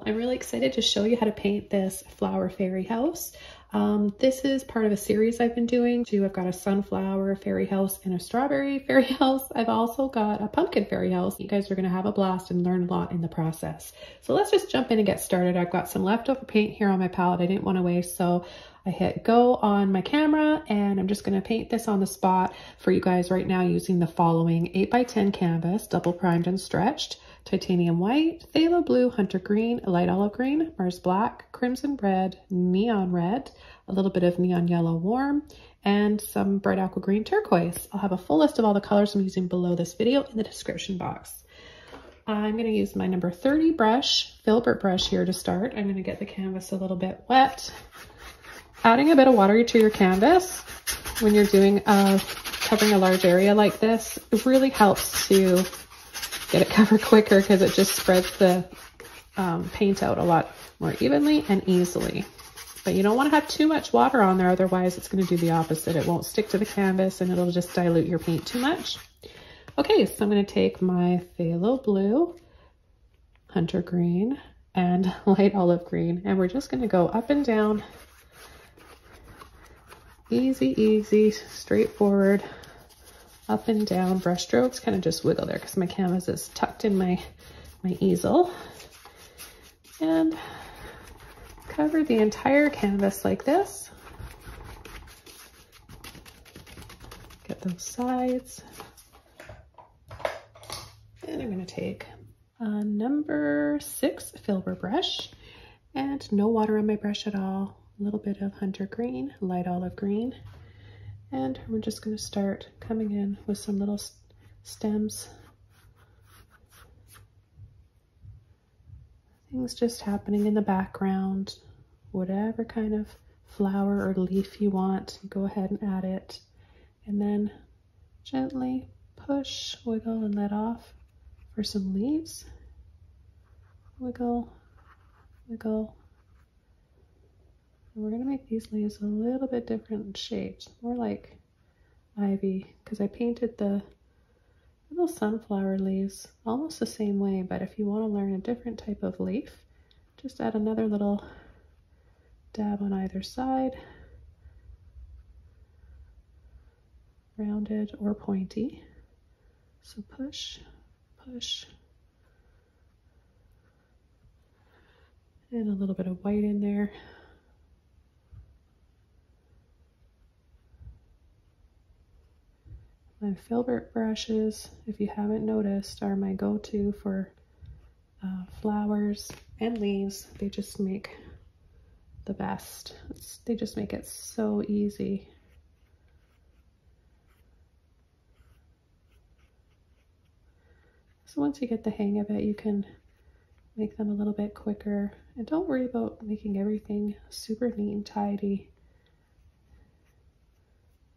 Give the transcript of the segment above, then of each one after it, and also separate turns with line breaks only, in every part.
I'm really excited to show you how to paint this flower fairy house. This is part of a series I've been doing. I've got a sunflower fairy house and a strawberry fairy house. I've also got a pumpkin fairy house. You guys are going to have a blast and learn a lot in the process. So let's just jump in and get started. I've got some leftover paint here on my palette I didn't want to waste, so I hit go on my camera and I'm just going to paint this on the spot for you guys right now using the following 8x10 canvas, double primed and stretched, titanium white, phthalo blue, hunter green, light olive green, Mars black, crimson red, neon red, a little bit of neon yellow warm, and some bright aqua green turquoise. I'll have a full list of all the colors I'm using below this video in the description box. I'm going to use my number 30 brush, filbert brush here to start. I'm going to get the canvas a little bit wet. Adding a bit of water to your canvas when you're doing covering a large area like this, it really helps to get it covered quicker because it just spreads the paint out a lot more evenly and easily. But you don't want to have too much water on there, otherwise it's going to do the opposite. It won't stick to the canvas and it'll just dilute your paint too much. Okay, so I'm going to take my phthalo blue, hunter green, and light olive green, and we're just going to go up and down. Easy, easy, straightforward, up and down brush strokes. Kind of just wiggle there because my canvas is tucked in my easel. And cover the entire canvas like this. Get those sides. And I'm going to take a number 6 filbert brush and no water on my brush at all. A little bit of hunter green, light olive green, and we're just going to start coming in with some little stems. Things just happening in the background. Whatever kind of flower or leaf you want, go ahead and add it. And then gently push, wiggle, and let off for some leaves. Wiggle, wiggle. We're going to make these leaves a little bit different shapes, more like ivy, because I painted the little sunflower leaves almost the same way, but if you want to learn a different type of leaf, just add another little dab on either side, rounded or pointy. So push, push, and a little bit of white in there. My filbert brushes, if you haven't noticed, are my go-to for flowers and leaves. They just make the best. They just make it so easy. So once you get the hang of it, you can make them a little bit quicker. And don't worry about making everything super neat and tidy.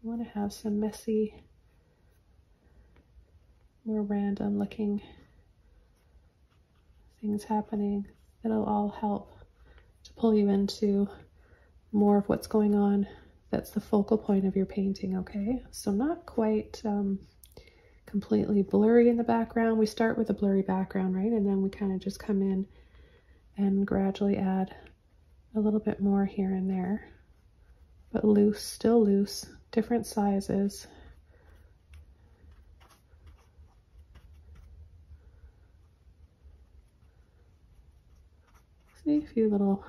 You want to have some messy, more random looking things happening. It'll all help to pull you into more of what's going on. That's the focal point of your painting, okay? So not quite completely blurry in the background. We start with a blurry background, right? And then we kind of just come in and gradually add a little bit more here and there. But loose, still loose, different sizes. See, a few little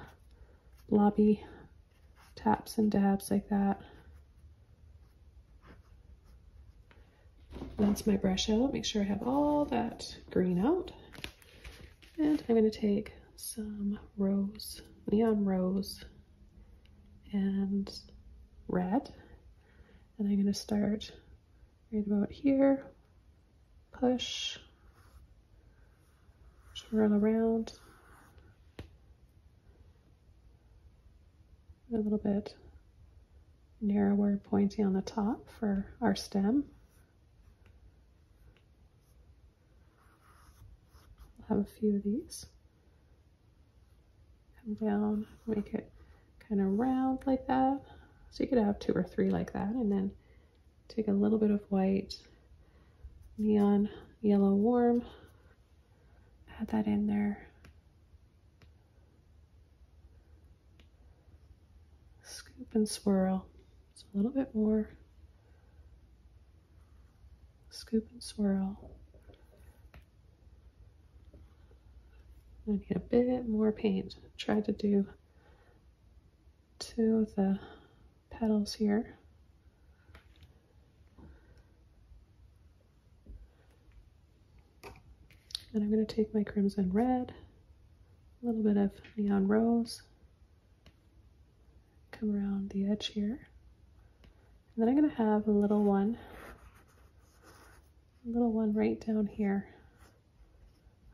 blobby taps and dabs like that. Rinse my brush out, make sure I have all that green out. And I'm going to take some rose, neon rose, and red. And I'm going to start right about here, push, swirl around. A little bit narrower, pointy on the top for our stem. I'll have a few of these. Come down, make it kind of round like that. So you could have 2 or 3 like that, and then take a little bit of white, neon yellow warm, add that in there. Scoop and swirl. Just a little bit more. Scoop and swirl. I need a bit more paint. Try to do 2 of the petals here. And I'm going to take my crimson red, a little bit of neon rose, come around the edge here. And then I'm going to have a little one right down here.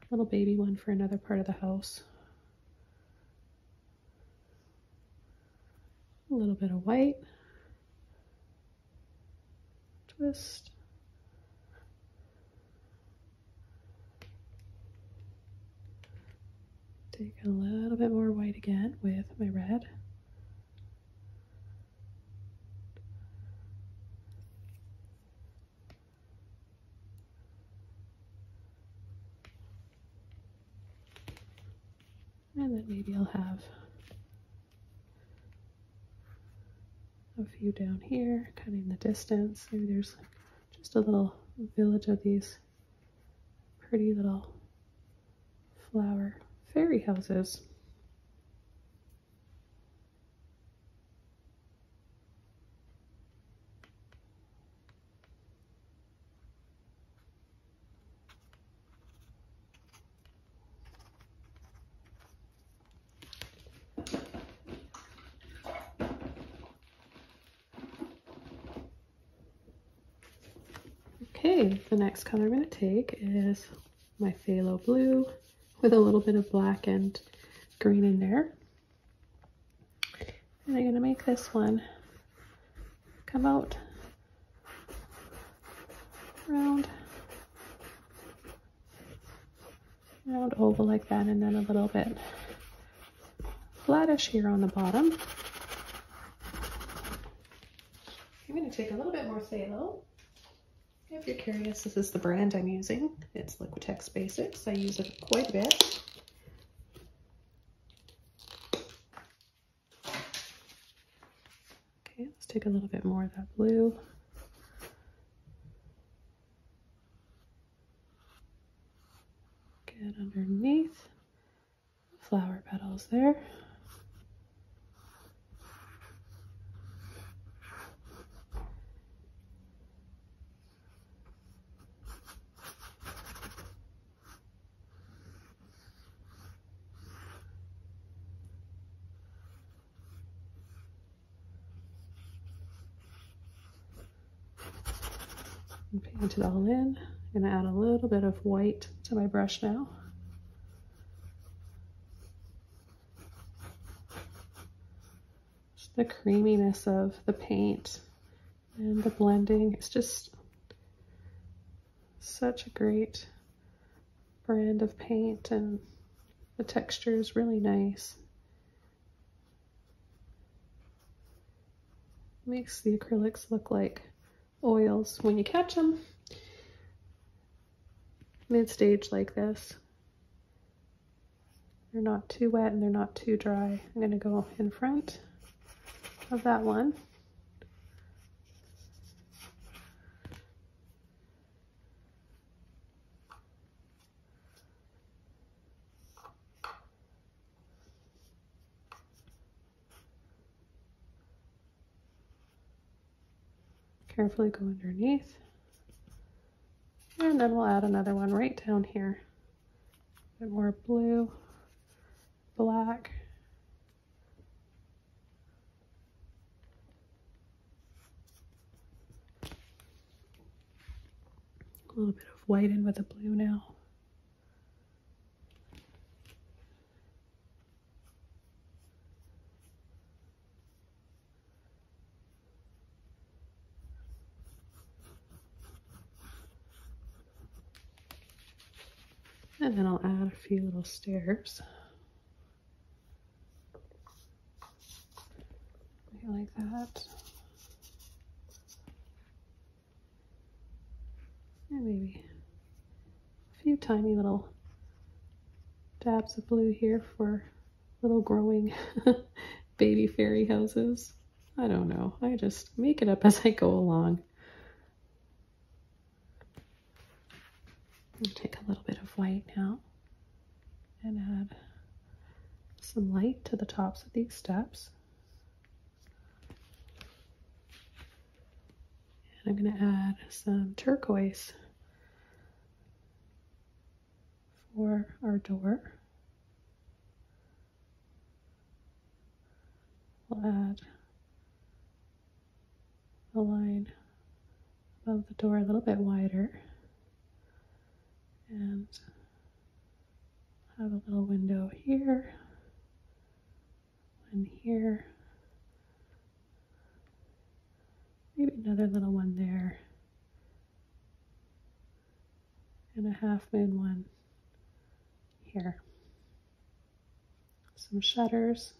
A little baby one for another part of the house. A little bit of white. Twist. Take a little bit more white again with my red. And then maybe I'll have a few down here, kind of in the distance. Maybe there's just a little village of these pretty little flower fairy houses. Okay, the next color I'm going to take is my phthalo blue with a little bit of black and green in there. And I'm going to make this one come out round oval like that, and then a little bit flattish here on the bottom. I'm going to take a little bit more phthalo. If you're curious, this is the brand I'm using. It's Liquitex Basics. I use it quite a bit. Okay, let's take a little bit more of that blue. Get underneath the flower petals there. And paint it all in. I'm going to add a little bit of white to my brush now. Just the creaminess of the paint and the blending. It's just such a great brand of paint, and the texture is really nice. Makes the acrylics look like oils when you catch them mid-stage like this. They're not too wet and they're not too dry. I'm going to go in front of that one. Carefully go underneath. And then we'll add another one right down here. A bit more blue, black. A little bit of white in with the blue now. And then I'll add a few little stairs. Like that. And maybe a few tiny little dabs of blue here for little growing baby fairy houses. I don't know. I just make it up as I go along. I'll take a little bit of white now and add some light to the tops of these steps. And I'm going to add some turquoise for our door. We'll add a line above the door a little bit wider and have a little window here, one here, maybe another little one there, and a half moon one here. Some shutters.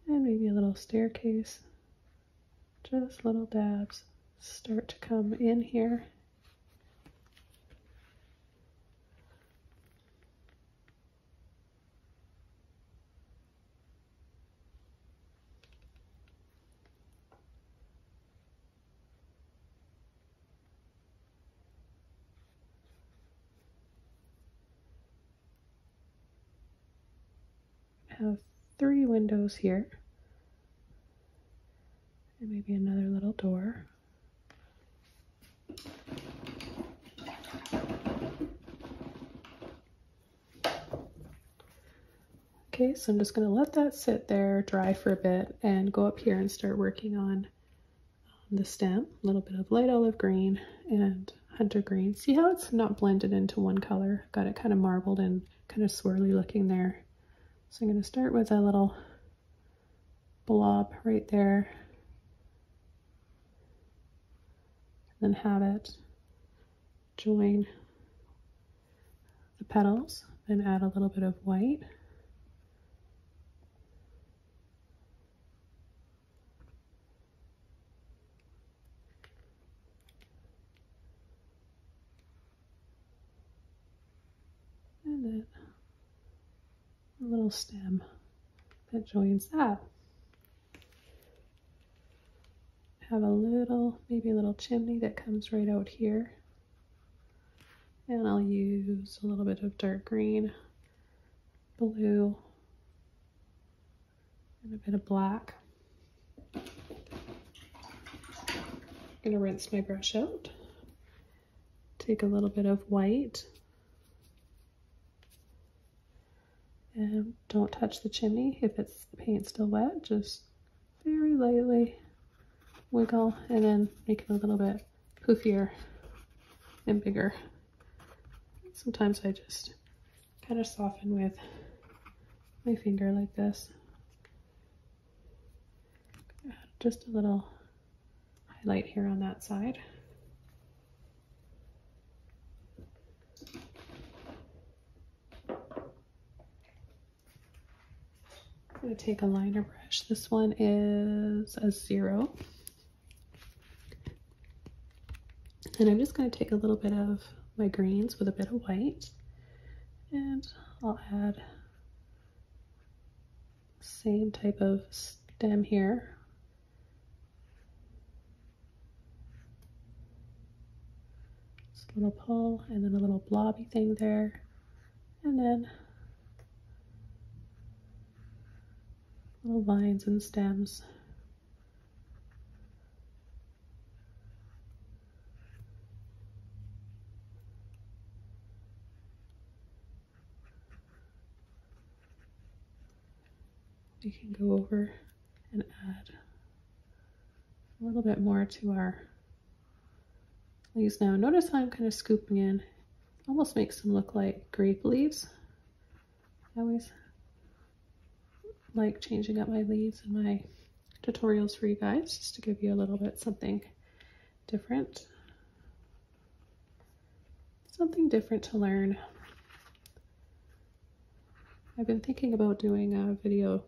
And maybe a little staircase, just little dabs start to come in here. I have 3 windows here. And maybe another little door. Okay, so I'm just going to let that sit there, dry for a bit, and go up here and start working on the stem. A little bit of light olive green and hunter green. See how it's not blended into one color? Got it kind of marbled and kind of swirly looking there. So I'm going to start with a little blob right there. Then have it join the petals, then add a little bit of white. And then a little stem that joins that. Have a little, maybe a little chimney that comes right out here. And I'll use a little bit of dark green, blue, and a bit of black. I'm gonna rinse my brush out. Take a little bit of white. And don't touch the chimney if the paint's still wet, just very lightly wiggle and then make it a little bit poofier and bigger. Sometimes I just kind of soften with my finger like this. Just a little highlight here on that side. I'm going to take a liner brush. This one is a 0. And I'm just going to take a little bit of my greens with a bit of white. And I'll add the same type of stem here. Just a little pull and then a little blobby thing there. And then little vines and stems. We can go over and add a little bit more to our leaves now. Notice how I'm kind of scooping in. Almost makes them look like grape leaves. I always like changing up my leaves in my tutorials for you guys, just to give you a little bit something different. something different to learn. I've been thinking about doing a video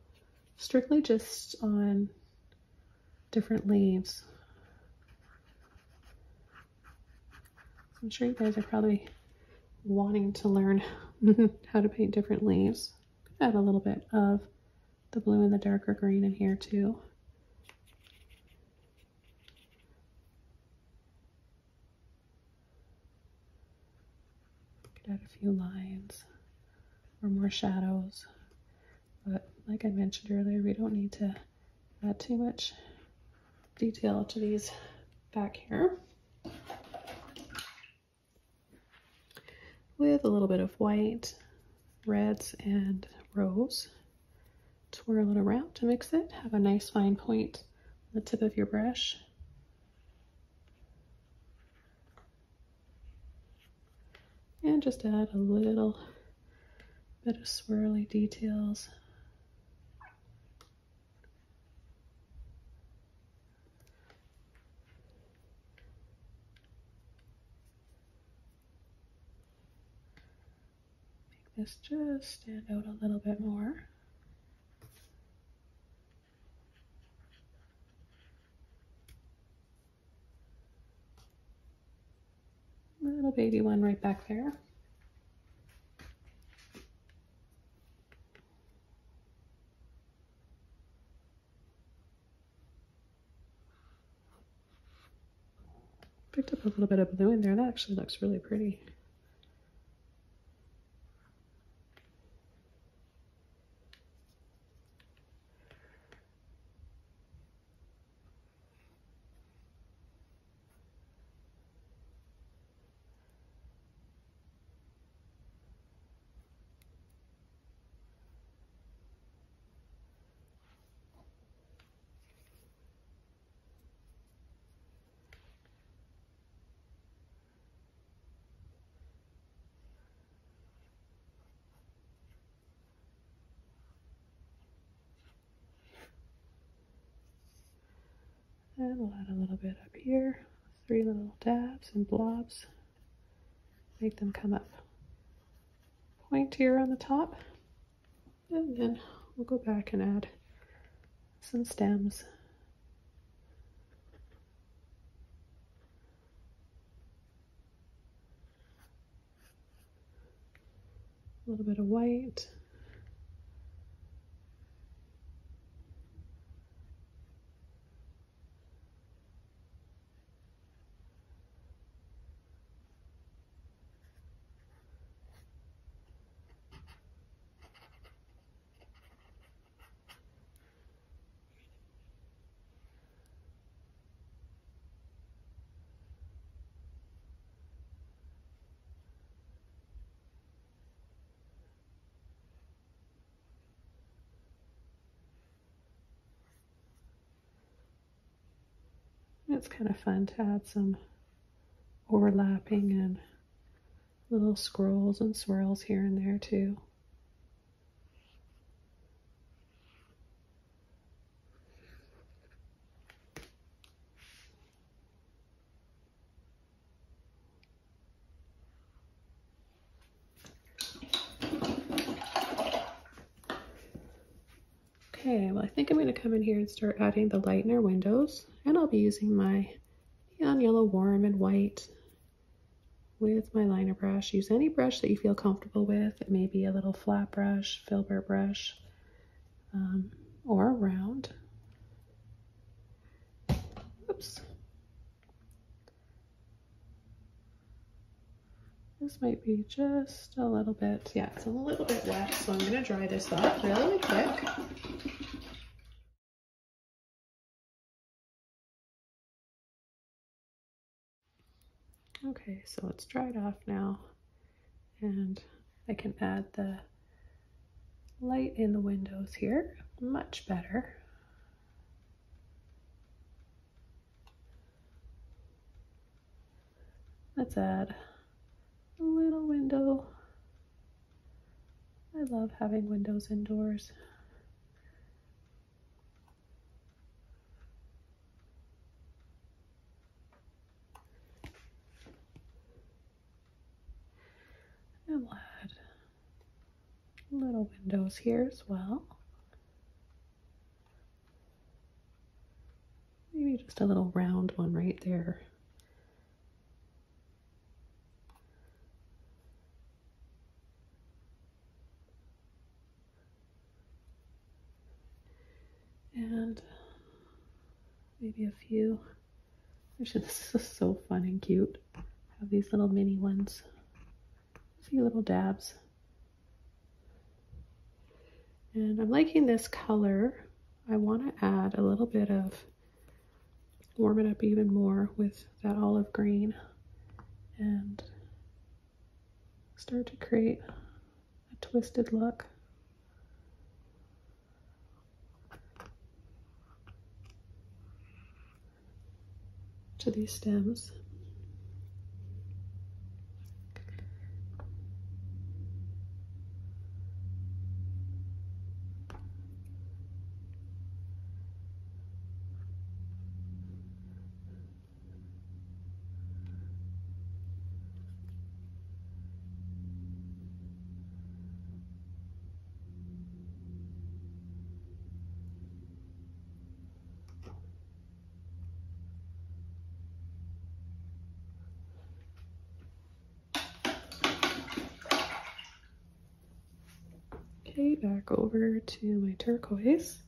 strictly just on different leaves. I'm sure you guys are probably wanting to learn how to paint different leaves. Add a little bit of the blue and the darker green in here too. Could add a few lines or more shadows, but like I mentioned earlier, we don't need to add too much detail to these back here. With a little bit of white, reds, and rose. Twirl it around to mix it. Have a nice fine point on the tip of your brush. And just add a little bit of swirly details. Make this just stand out a little bit more. Little baby one right back there. Picked up a little bit of blue in there. That actually looks really pretty. And we'll add a little bit up here, 3 little dabs and blobs. Make them come up pointier on the top. And then we'll go back and add some stems. A little bit of white. It's kind of fun to add some overlapping and little scrolls and swirls here and there too. Okay, well I think I'm going to come in here and start adding the light in our windows, and I'll be using my neon yellow warm and white with my liner brush. Use any brush that you feel comfortable with. It may be a little flat brush, filbert brush, or round. Oops. This might be just a little bit, yeah, it's a little bit wet, so I'm going to dry this off really quick. Okay, so it's dried off now, and I can add the light in the windows here much better. Let's add a little window. I love having windows indoors. little windows here as well. Maybe just a little round one right there. And maybe a few. Actually, this is so fun and cute. I have these little mini ones. A few little dabs. And I'm liking this color. I want to add a little bit of, warm it up even more with that olive green and start to create a twisted look. To these stems. Okay, back over to my turquoise,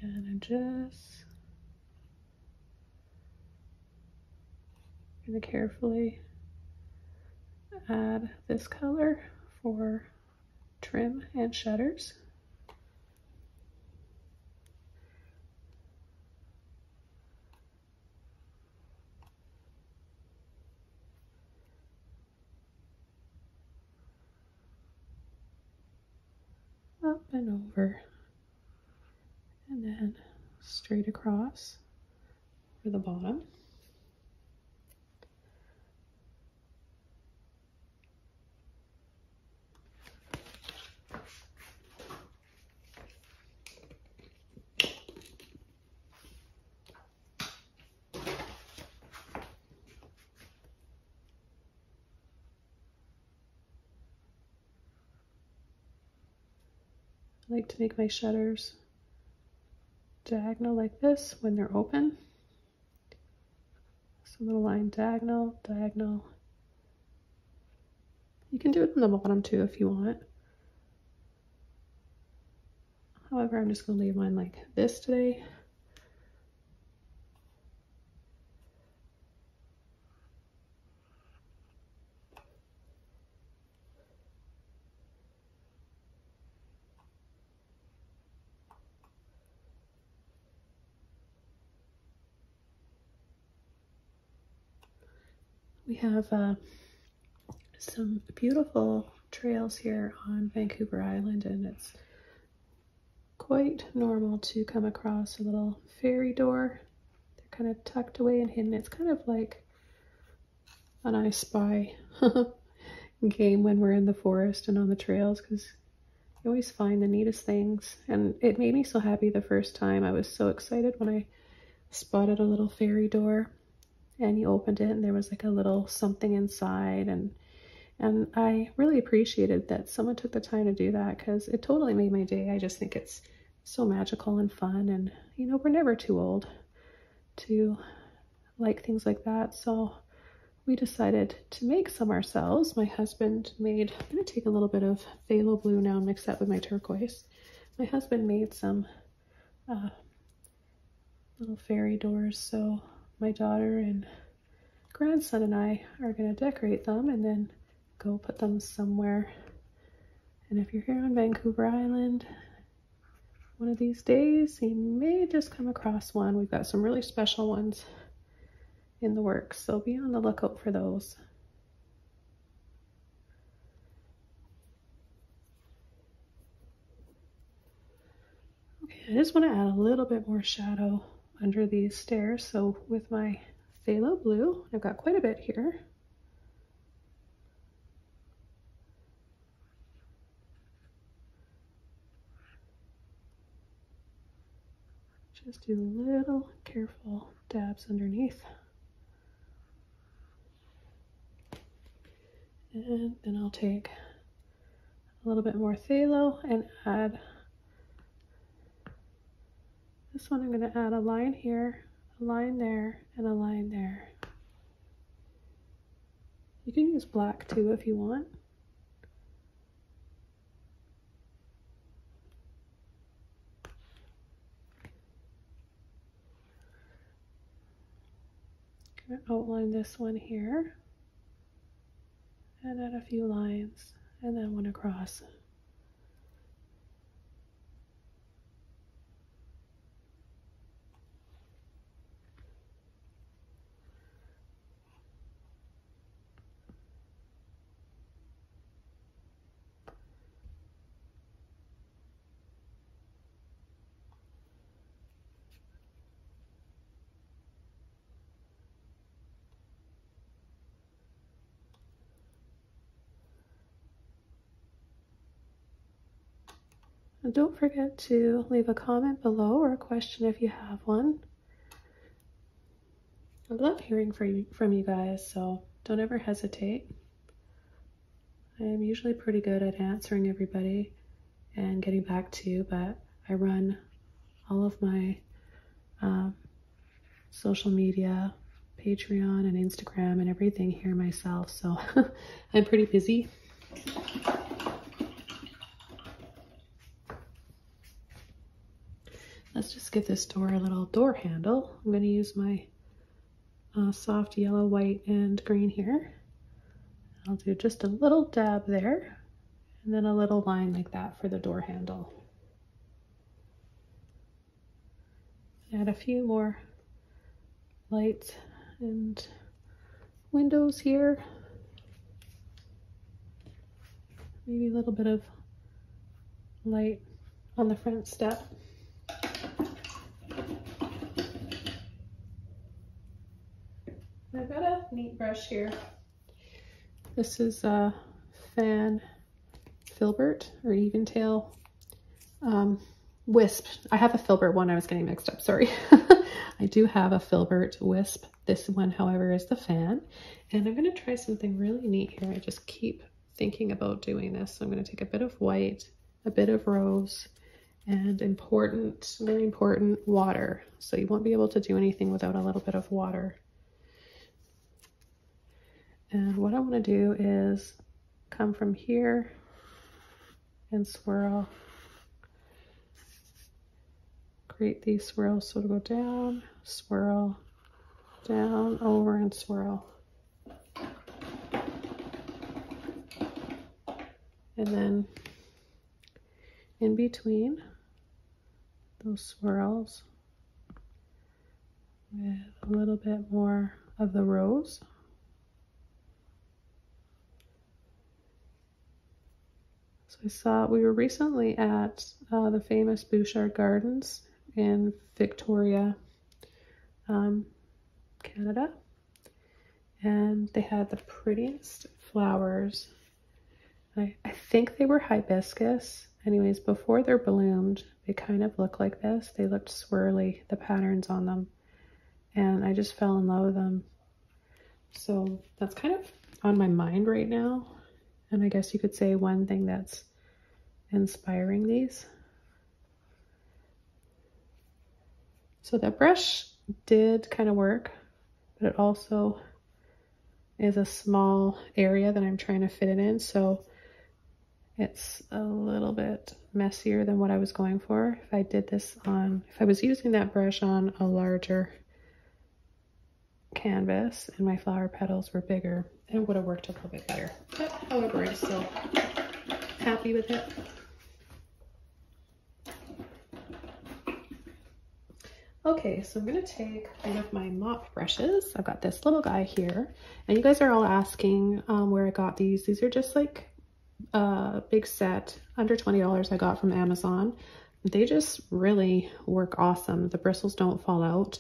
and I'm just going to carefully add this color for trim and shutters. Up and over, and then straight across for the bottom. I like to make my shutters diagonal like this when they're open. So a little line diagonal, diagonal. You can do it on the bottom too if you want. However, I'm just going to leave mine like this today. We have some beautiful trails here on Vancouver Island, and it's quite normal to come across a little fairy door. They're kind of tucked away and hidden. It's kind of like an I Spy game when we're in the forest and on the trails, because you always find the neatest things. And it made me so happy the first time. I was so excited when I spotted a little fairy door. And you opened it and there was like a little something inside, and I really appreciated that someone took the time to do that, because it totally made my day. I just think it's so magical and fun, and you know, we're never too old to like things like that. So we decided to make some ourselves. My husband made, I'm going to take a little bit of phthalo blue now and mix that with my turquoise. My husband made some little fairy doors, so my daughter and grandson and I are going to decorate them and then go put them somewhere. And if you're here on Vancouver Island one of these days, you may just come across one. We've got some really special ones in the works, so be on the lookout for those. Okay, I just want to add a little bit more shadow under these stairs. So with my phthalo blue, I've got quite a bit here. Just do little careful dabs underneath. And then I'll take a a little bit more phthalo and add this one. I'm going to add a line here, a line there, and a line there. You can use black too if you want. I'm going to outline this one here and add a few lines and then one across. And don't forget to leave a comment below or a question if you have one. I love hearing from you guys, so don't ever hesitate. I am usually pretty good at answering everybody and getting back to you, but I run all of my social media, Patreon and Instagram and everything here myself, so I'm pretty busy. Let's just give this door a little door handle. I'm going to use my soft yellow, white, and green here. I'll do just a little dab there, and then a little line like that for the door handle. Add a few more lights and windows here. Maybe a little bit of light on the front step. I've got a neat brush here. This is a fan filbert or eventail wisp. I have a filbert one, I was getting mixed up, sorry. I do have a filbert wisp. This one, however, is the fan. And I'm going to try something really neat here. I just keep thinking about doing this. So I'm going to take a bit of white, a bit of rose, and important, very important, water. So you won't be able to do anything without a little bit of water. And what I want to do is come from here and swirl. Create these swirls, so to go down, swirl, down, over, and swirl. And then in between those swirls with a little bit more of the rose. So we were recently at the famous Bouchard Gardens in Victoria, Canada, and they had the prettiest flowers. I think they were hibiscus. Anyways, before they're bloomed, they kind of look like this. They looked swirly, the patterns on them, and I just fell in love with them. So that's kind of on my mind right now, and I guess you could say one thing that's inspiring these. So that brush did kind of work, but it also is a small area that I'm trying to fit it in, so it's a little bit messier than what I was going for. If I did this on, if I was using that brush on a larger canvas and my flower petals were bigger, it would have worked a little bit better. But however, I'm still happy with it. Okay, so I'm going to take one of my mop brushes. I've got this little guy here, and you guys are all asking where I got these. These are just like a big set, under $20 I got from Amazon. They just really work awesome. The bristles don't fall out,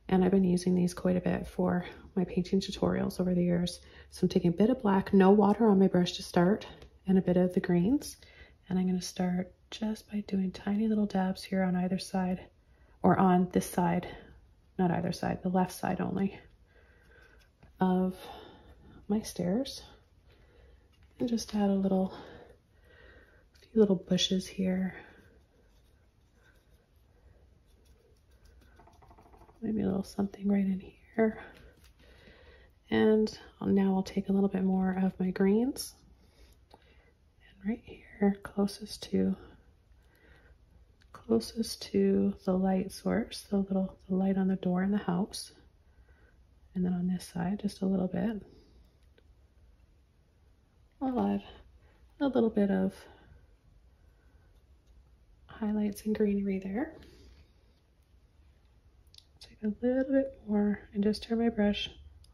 and I've been using these quite a bit for my painting tutorials over the years. So I'm taking a bit of black, no water on my brush to start, and a bit of the greens. And I'm going to start just by doing tiny little dabs here on either side, or on this side, not either side, the left side only of my stairs. And just add a little few little bushes here. Maybe a little something right in here. And now I'll take a little bit more of my greens. And right here, closest to the light source, the light on the door in the house. And then on this side, just a little bit. I'll add a little bit of highlights and greenery there. Take a little bit more and just turn my brush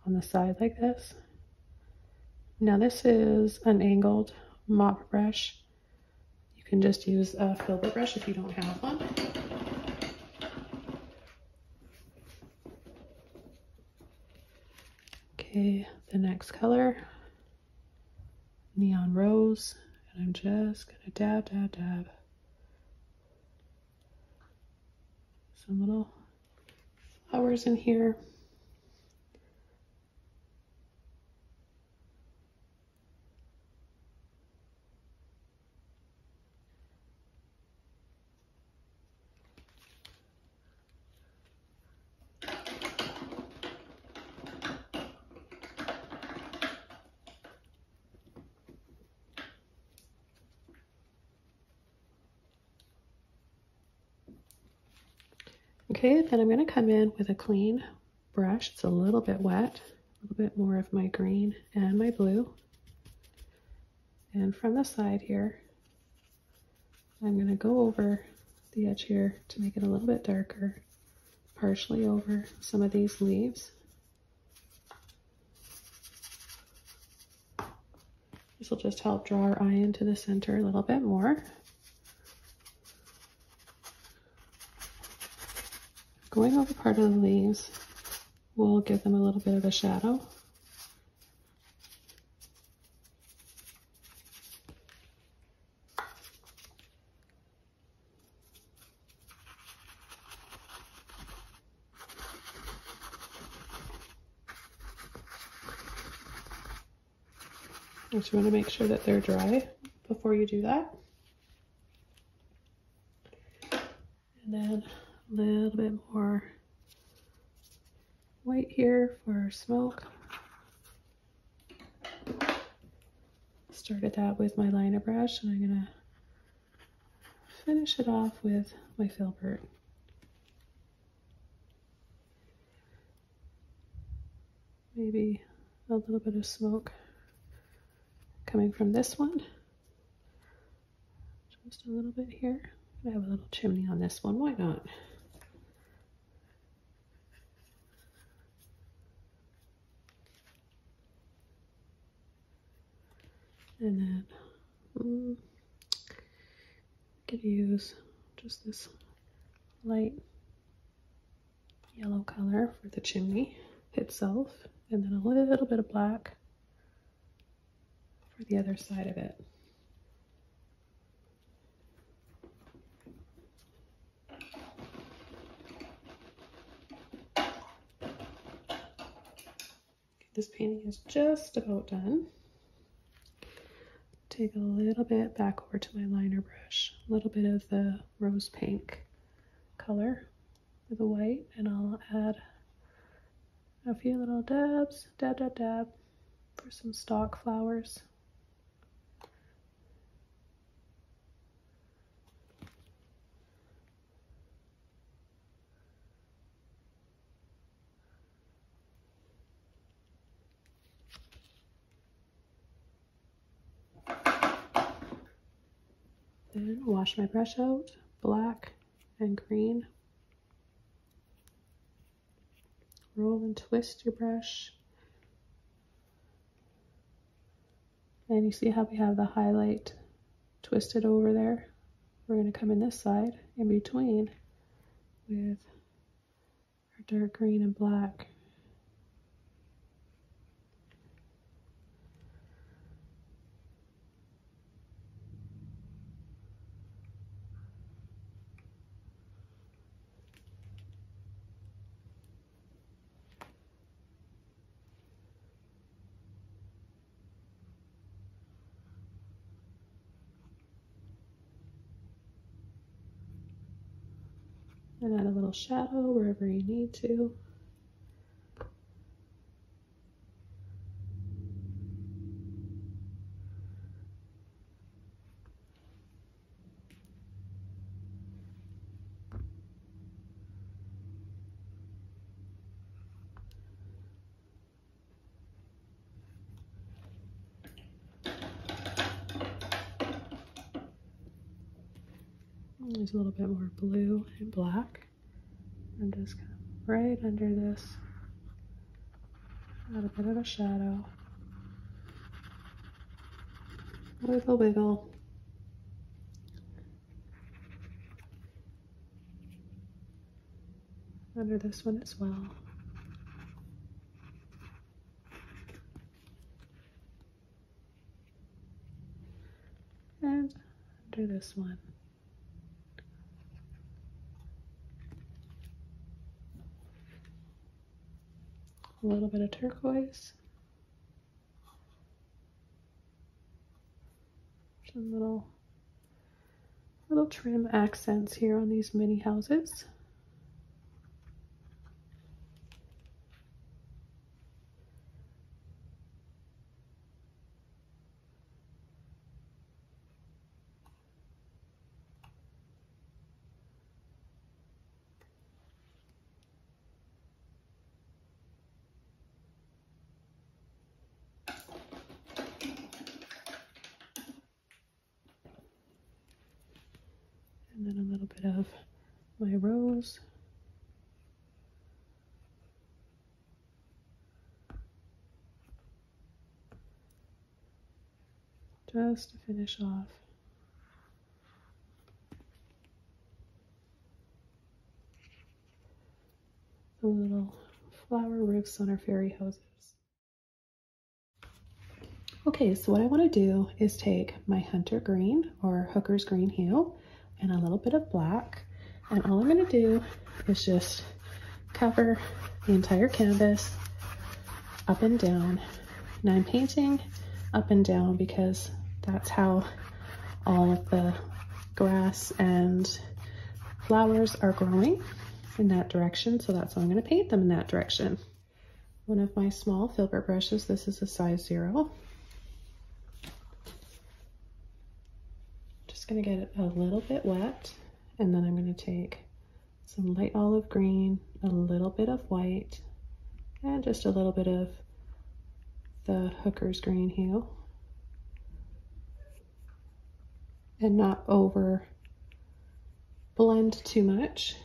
on the side like this. Now this is an angled mop brush. You can just use a filbert brush if you don't have one. Okay, the next color, neon rose, and I'm just gonna dab, dab, dab. Some little flowers in here. Okay, then I'm going to come in with a clean brush. It's a little bit wet, a little bit more of my green and my blue. And from the side here, I'm going to go over the edge here to make it a little bit darker, partially over some of these leaves. This will just help draw our eye into the center a little bit more. Going over part of the leaves will give them a little bit of a shadow. Just want to make sure that they're dry before you do that. And then a little bit more white here for smoke. Started that with my liner brush, and I'm going to finish it off with my filbert. Maybe a little bit of smoke coming from this one. Just a little bit here. I have a little chimney on this one, why not? And then could use just this light yellow color for the chimney itself, and then a little bit of black for the other side of it. This painting is just about done. Take a little bit back over to my liner brush, a little bit of the rose pink color with the white, and I'll add a few little dabs, dab, dab, dab, for some stalk flowers. Then wash my brush out, black and green. Roll and twist your brush. And you see how we have the highlight twisted over there? We're going to come in this side in between with our dark green and black. And add a little shadow wherever you need to. There's a little bit more blue and black. And just kind of right under this, add a bit of a shadow. Wiggle, wiggle. Under this one as well. And under this one. A little bit of turquoise. Some little trim accents here on these mini houses. And then a little bit of my rose. Just to finish off. The little flower roofs on our fairy houses. Okay, so what I want to do is take my hunter green or hooker's green hue and a little bit of black, and all I'm going to do is just cover the entire canvas up and down. Now I'm painting up and down because that's how all of the grass and flowers are growing, in that direction, so that's why I'm going to paint them in that direction. One of my small filbert brushes, this is a size 0. Going to get it a little bit wet, and then I'm going to take some light olive green, a little bit of white, and just a little bit of the hooker's green hue, and not over blend too much.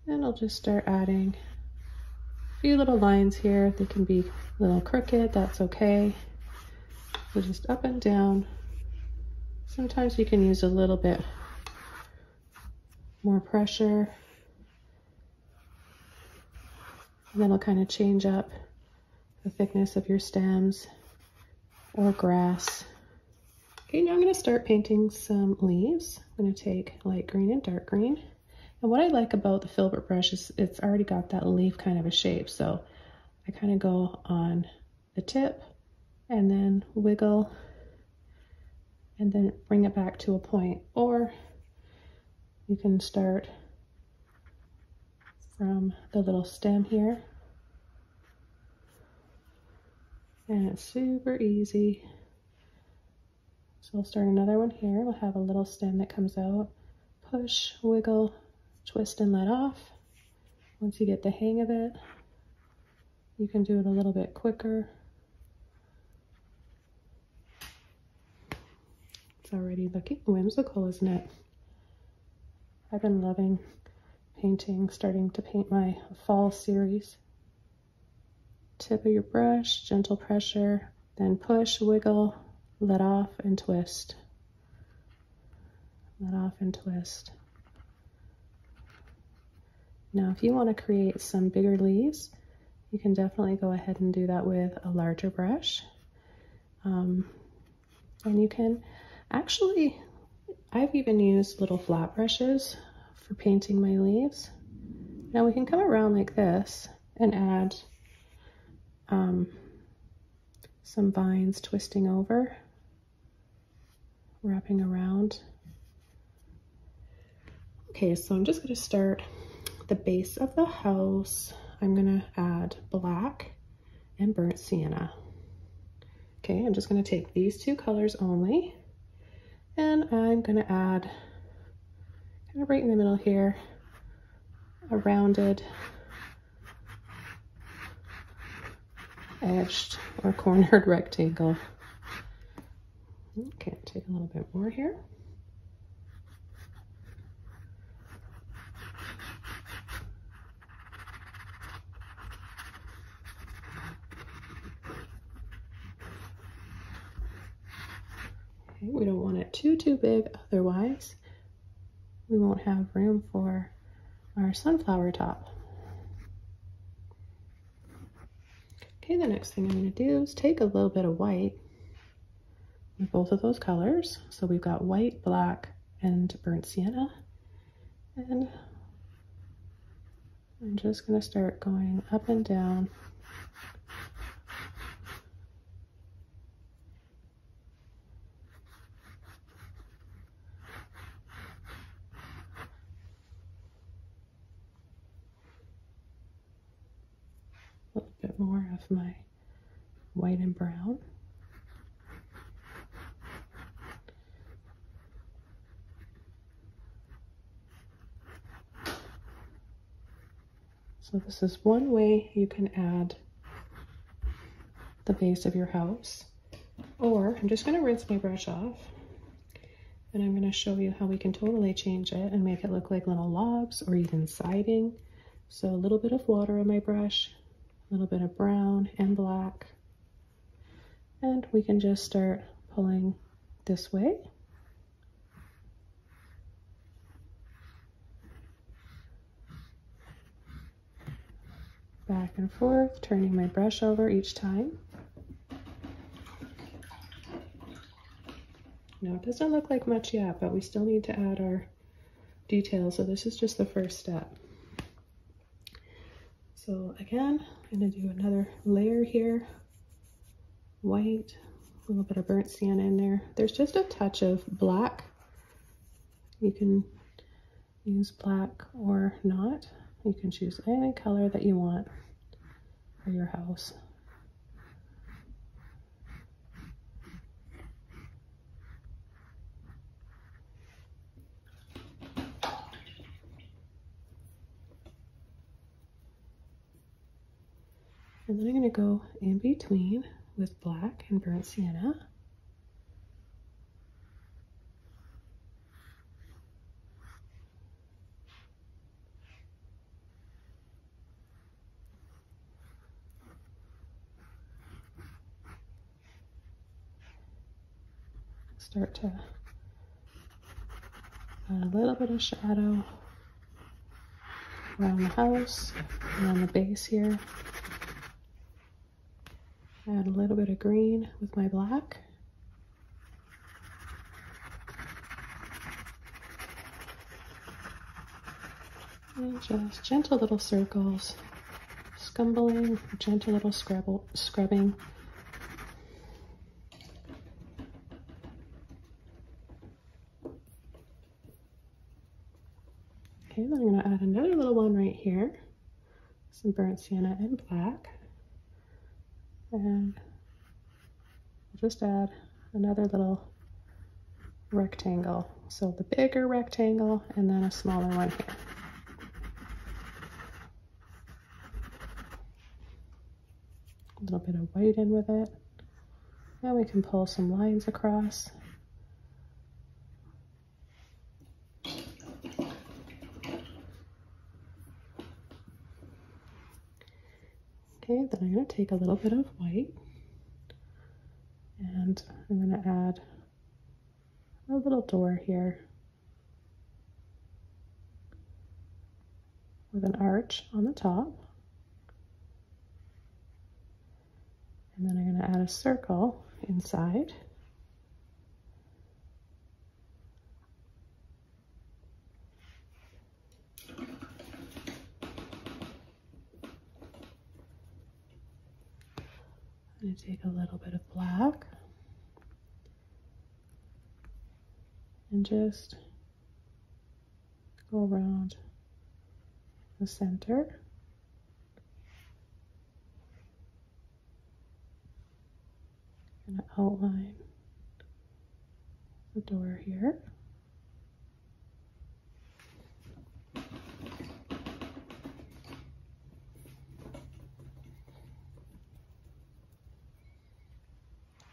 And I'll just start adding a few little lines here. They can be a little crooked, that's okay. So just up and down. Sometimes you can use a little bit more pressure, and that'll kind of change up the thickness of your stems or grass. Okay, now I'm going to start painting some leaves. I'm going to take light green and dark green. And what I like about the filbert brush is it's already got that leaf kind of a shape. So I kind of go on the tip and then wiggle and then bring it back to a point, or you can start from the little stem here, and it's super easy. So I'll start another one here. We'll have a little stem that comes out, push, wiggle, twist and let off. Once you get the hang of it, you can do it a little bit quicker. Already looking whimsical, isn't it? I've been loving painting, starting to paint my fall series. Tip of your brush, gentle pressure, then push, wiggle, let off, and twist. Let off and twist. Now, if you want to create some bigger leaves, you can definitely go ahead and do that with a larger brush. And you can actually, I've even used little flat brushes for painting my leaves. Now we can come around like this and add some vines twisting over, wrapping around. Okay, so I'm just gonna start the base of the house. I'm gonna add black and burnt sienna. Okay, I'm just gonna take these two colors only, and I'm gonna add, kind of right in the middle here, a rounded edged or cornered rectangle. Okay, take a little bit more here. Okay, we don't want it too big, otherwise we won't have room for our sunflower top. Okay, the next thing I'm going to do is take a little bit of white with both of those colors. So we've got white, black, and burnt sienna. And I'm just going to start going up and down. A little bit more of my white and brown. So this is one way you can add the base of your house. Or I'm just going to rinse my brush off, and I'm going to show you how we can totally change it and make it look like little logs or even siding. So a little bit of water on my brush, a little bit of brown and black, and we can just start pulling this way. Back and forth, turning my brush over each time. Now it doesn't look like much yet, but we still need to add our details, so this is just the first step. So again, I'm going to do another layer here. White, a little bit of burnt sienna in there. There's just a touch of black. You can use black or not. You can choose any color that you want for your house. And then I'm going to go in between with black and burnt sienna. Start to add a little bit of shadow around the house and on the base here. Add a little bit of green with my black. And just gentle little circles, scumbling, gentle little scrubbing. Okay, then I'm going to add another little one right here, some burnt sienna and black. And we'll just add another little rectangle. So the bigger rectangle and then a smaller one here. A little bit of white in with it. Now we can pull some lines across. Okay, then I'm going to take a little bit of white and I'm going to add a little door here with an arch on the top. And then I'm going to add a circle inside. I'm going to take a little bit of black and just go around the center. I'm going to outline the door here.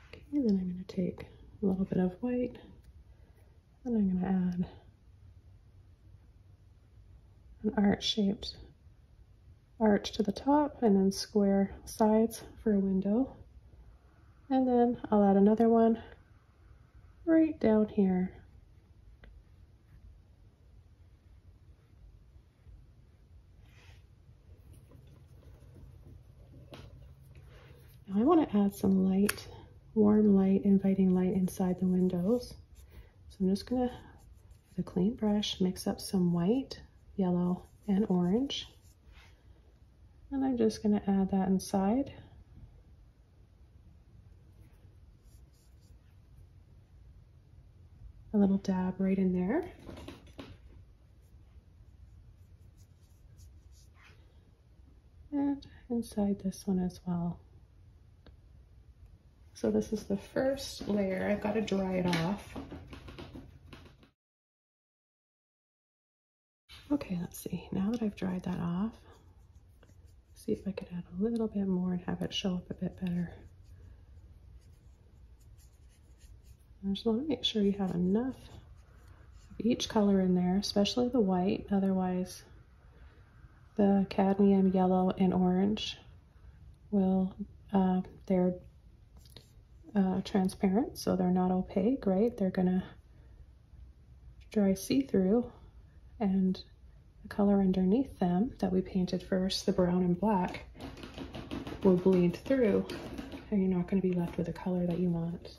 Okay, then I'm going to take a little bit of white and I'm going to add an arch-shaped arch to the top and then square sides for a window. And then I'll add another one right down here. Now I want to add some light, warm light, inviting light inside the windows. So I'm just going to, with a clean brush, mix up some white, yellow, and orange. And I'm just going to add that inside. A little dab right in there. And inside this one as well. So this is the first layer. I've got to dry it off. Okay, let's see. Now that I've dried that off, see if I could add a little bit more and have it show up a bit better. I just want to make sure you have enough of each color in there, especially the white. Otherwise, the cadmium, yellow, and orange will, they're transparent, so they're not opaque, right? They're gonna dry see-through, and the color underneath them that we painted first, the brown and black, will bleed through, and you're not going to be left with a color that you want.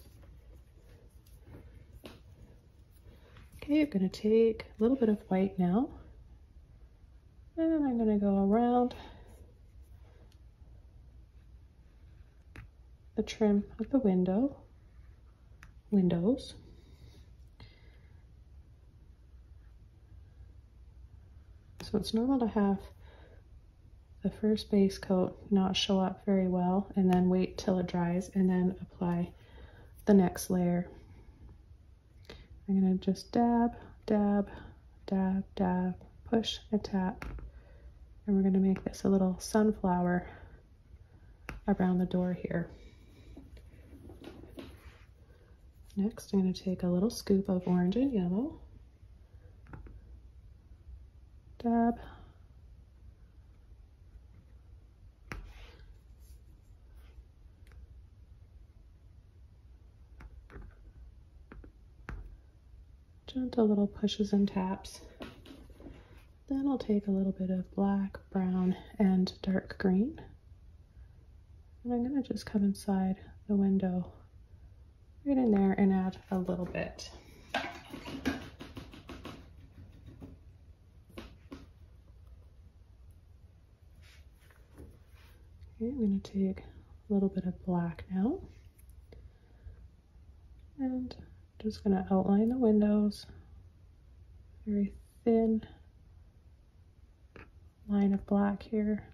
Okay, you're going to take a little bit of white now, and I'm going to go around the trim of the windows. So it's normal to have the first base coat not show up very well and then wait till it dries and then apply the next layer. I'm going to just dab, dab, dab, dab, push and tap. And we're going to make this a little sunflower around the door here. Next, I'm going to take a little scoop of orange and yellow. Dab. Gentle little pushes and taps. Then I'll take a little bit of black, brown, and dark green. And I'm going to just come inside the window right in there and add a little bit. Okay, I'm going to take a little bit of black now. And just going to outline the windows. Very thin line of black here.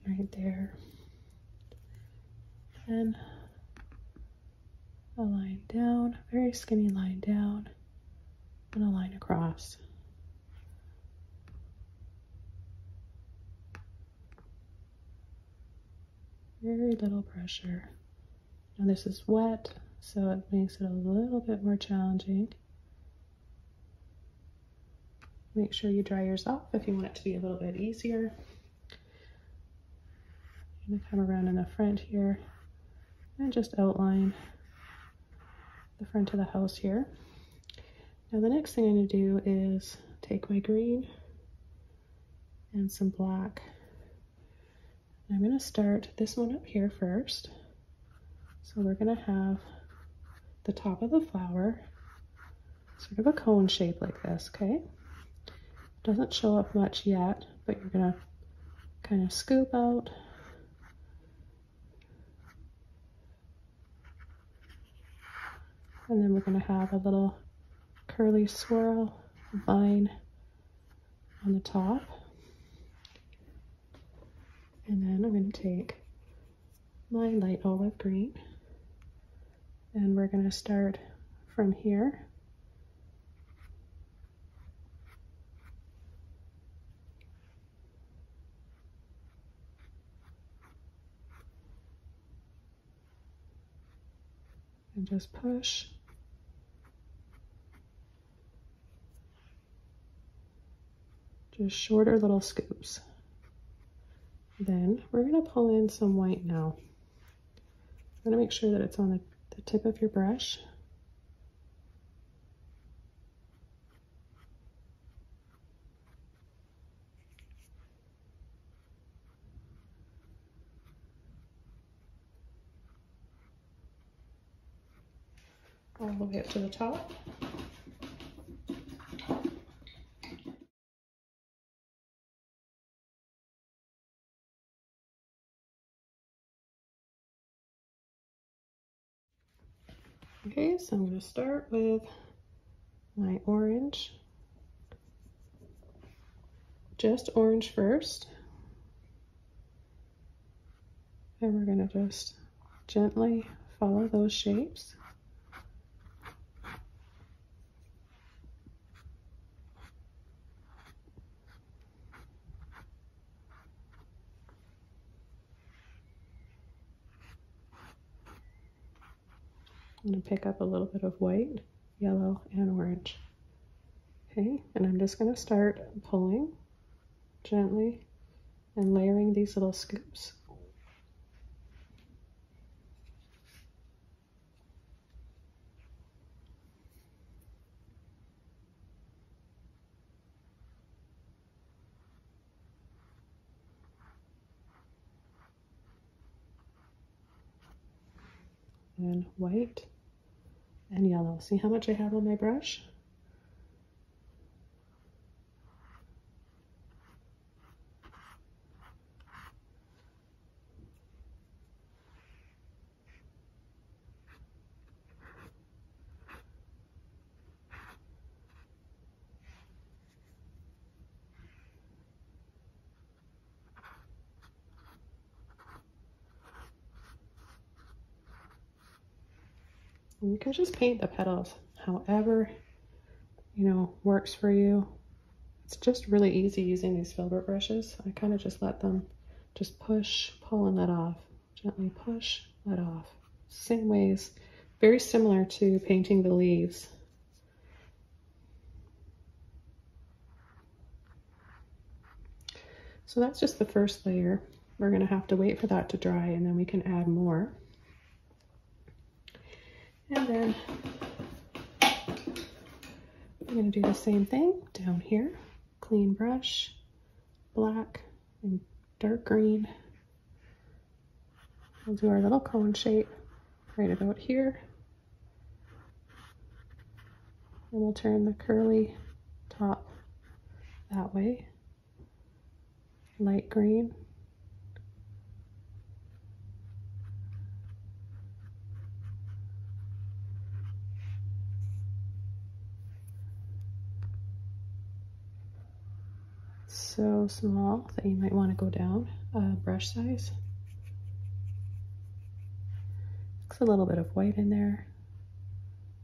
Right there. And a line down, a very skinny line down, and a line across. Very little pressure. Now this is wet, so it makes it a little bit more challenging. Make sure you dry yours off if you want it to be a little bit easier. I'm going to come around in the front here and just outline the front of the house here. Now the next thing I'm going to do is take my green and some black. I'm going to start this one up here first. So we're going to have the top of the flower, sort of a cone shape like this, okay? Doesn't show up much yet, but you're going to kind of scoop out And then we're going to have a little curly swirl vine on the top. And then I'm going to take my light olive green and we're going to start from here. And just push. Just shorter little scoops. Then we're going to pull in some white now. I'm going to make sure that it's on the tip of your brush. All the way up to the top. Okay, so I'm going to start with my orange. Just orange first. And we're going to just gently follow those shapes. I'm going to pick up a little bit of white, yellow, and orange. Okay, and I'm just going to start pulling gently and layering these little scoops. And white and yellow. See how much I have on my brush? And you can just paint the petals however, works for you. It's just really easy using these filbert brushes. I kind of just let them just push, pull, and let off. Gently push, let off. Same ways, very similar to painting the leaves. So that's just the first layer. We're going to have to wait for that to dry and then we can add more. And then I'm going to do the same thing down here. Clean brush, black and dark green. We'll do our little cone shape right about here. And we'll turn the curly top that way. Light green. So small that you might want to go down brush size. Looks a little bit of white in there.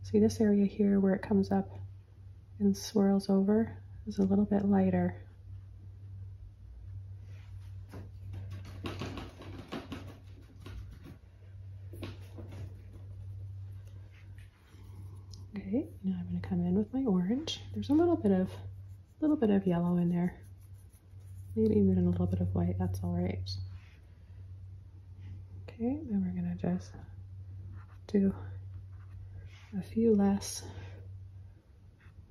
See this area here where it comes up and swirls over is a little bit lighter. Okay, now I'm going to come in with my orange. There's a little bit of yellow in there. Maybe even a little bit of white, that's all right. Okay, then we're going to just do a few less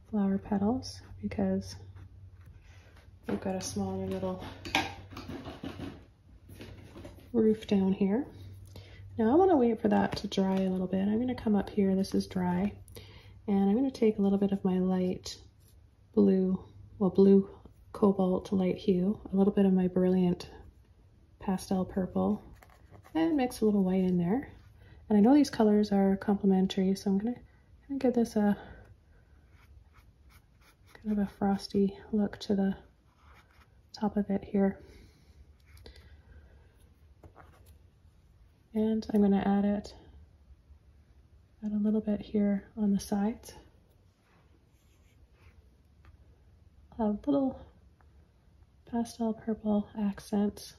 flower petals because we've got a smaller little roof down here. Now I want to wait for that to dry a little bit. I'm going to come up here, this is dry, and I'm going to take a little bit of my light blue, blue cobalt light hue, a little bit of my brilliant pastel purple, and mix a little white in there. And I know these colors are complementary, so I'm going to gonna give this a kind of a frosty look to the top of it here. And I'm gonna add a little bit here on the sides. A little pastel purple accents.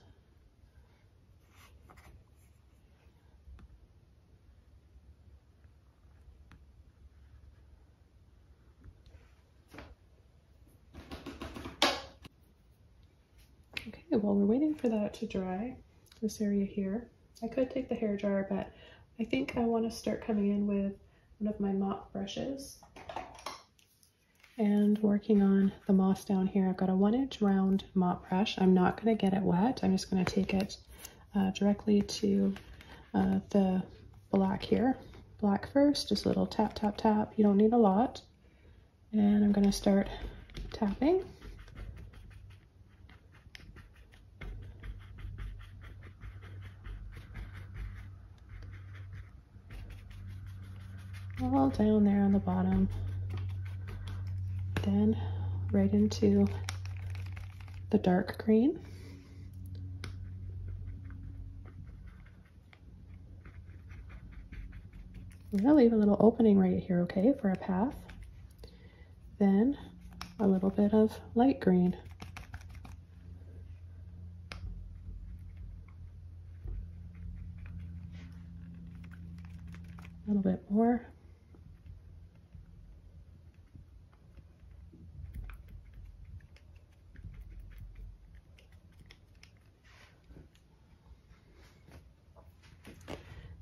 Okay, while we're waiting for that to dry, this area here, I could take the hair dryer, but I think I want to start coming in with one of my mop brushes and working on the moss down here. I've got a 1-inch round mop brush. I'm not going to get it wet. I'm just going to take it directly to the black here. Black first, just a little tap, tap, tap. You don't need a lot. And I'm going to start tapping. All down there on the bottom. Then right into the dark green. I'm gonna leave a little opening right here, okay, for a path. Then a little bit of light green. A little bit more.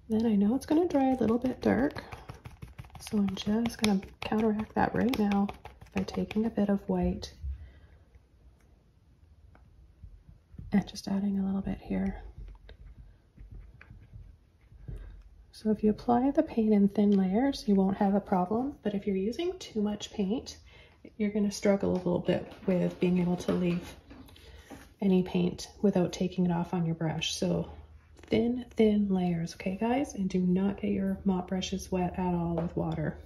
Then I know it's going to dry a little bit dark, so I'm just going to counteract that right now by taking a bit of white and just adding a little bit here. So if you apply the paint in thin layers, you won't have a problem, but if you're using too much paint, you're going to struggle a little bit with being able to leave any paint without taking it off on your brush. So thin layers, okay guys? And do not get your mop brushes wet at all with water.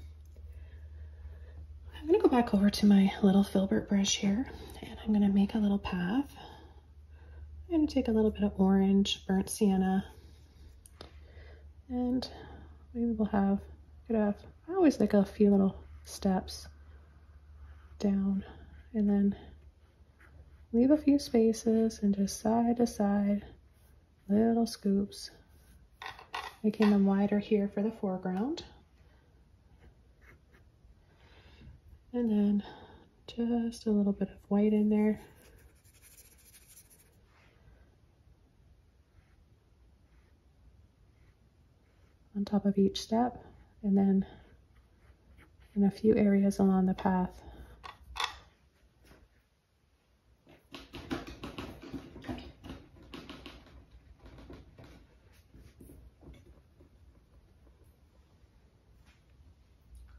I'm gonna go back over to my little filbert brush here, and I'm gonna make a little path. I'm gonna take a little bit of orange, burnt sienna, and maybe we'll have, I always like a few little steps down, and then leave a few spaces and just side to side, little scoops, making them wider here for the foreground. And then just a little bit of white in there. On top of each step, and then in a few areas along the path.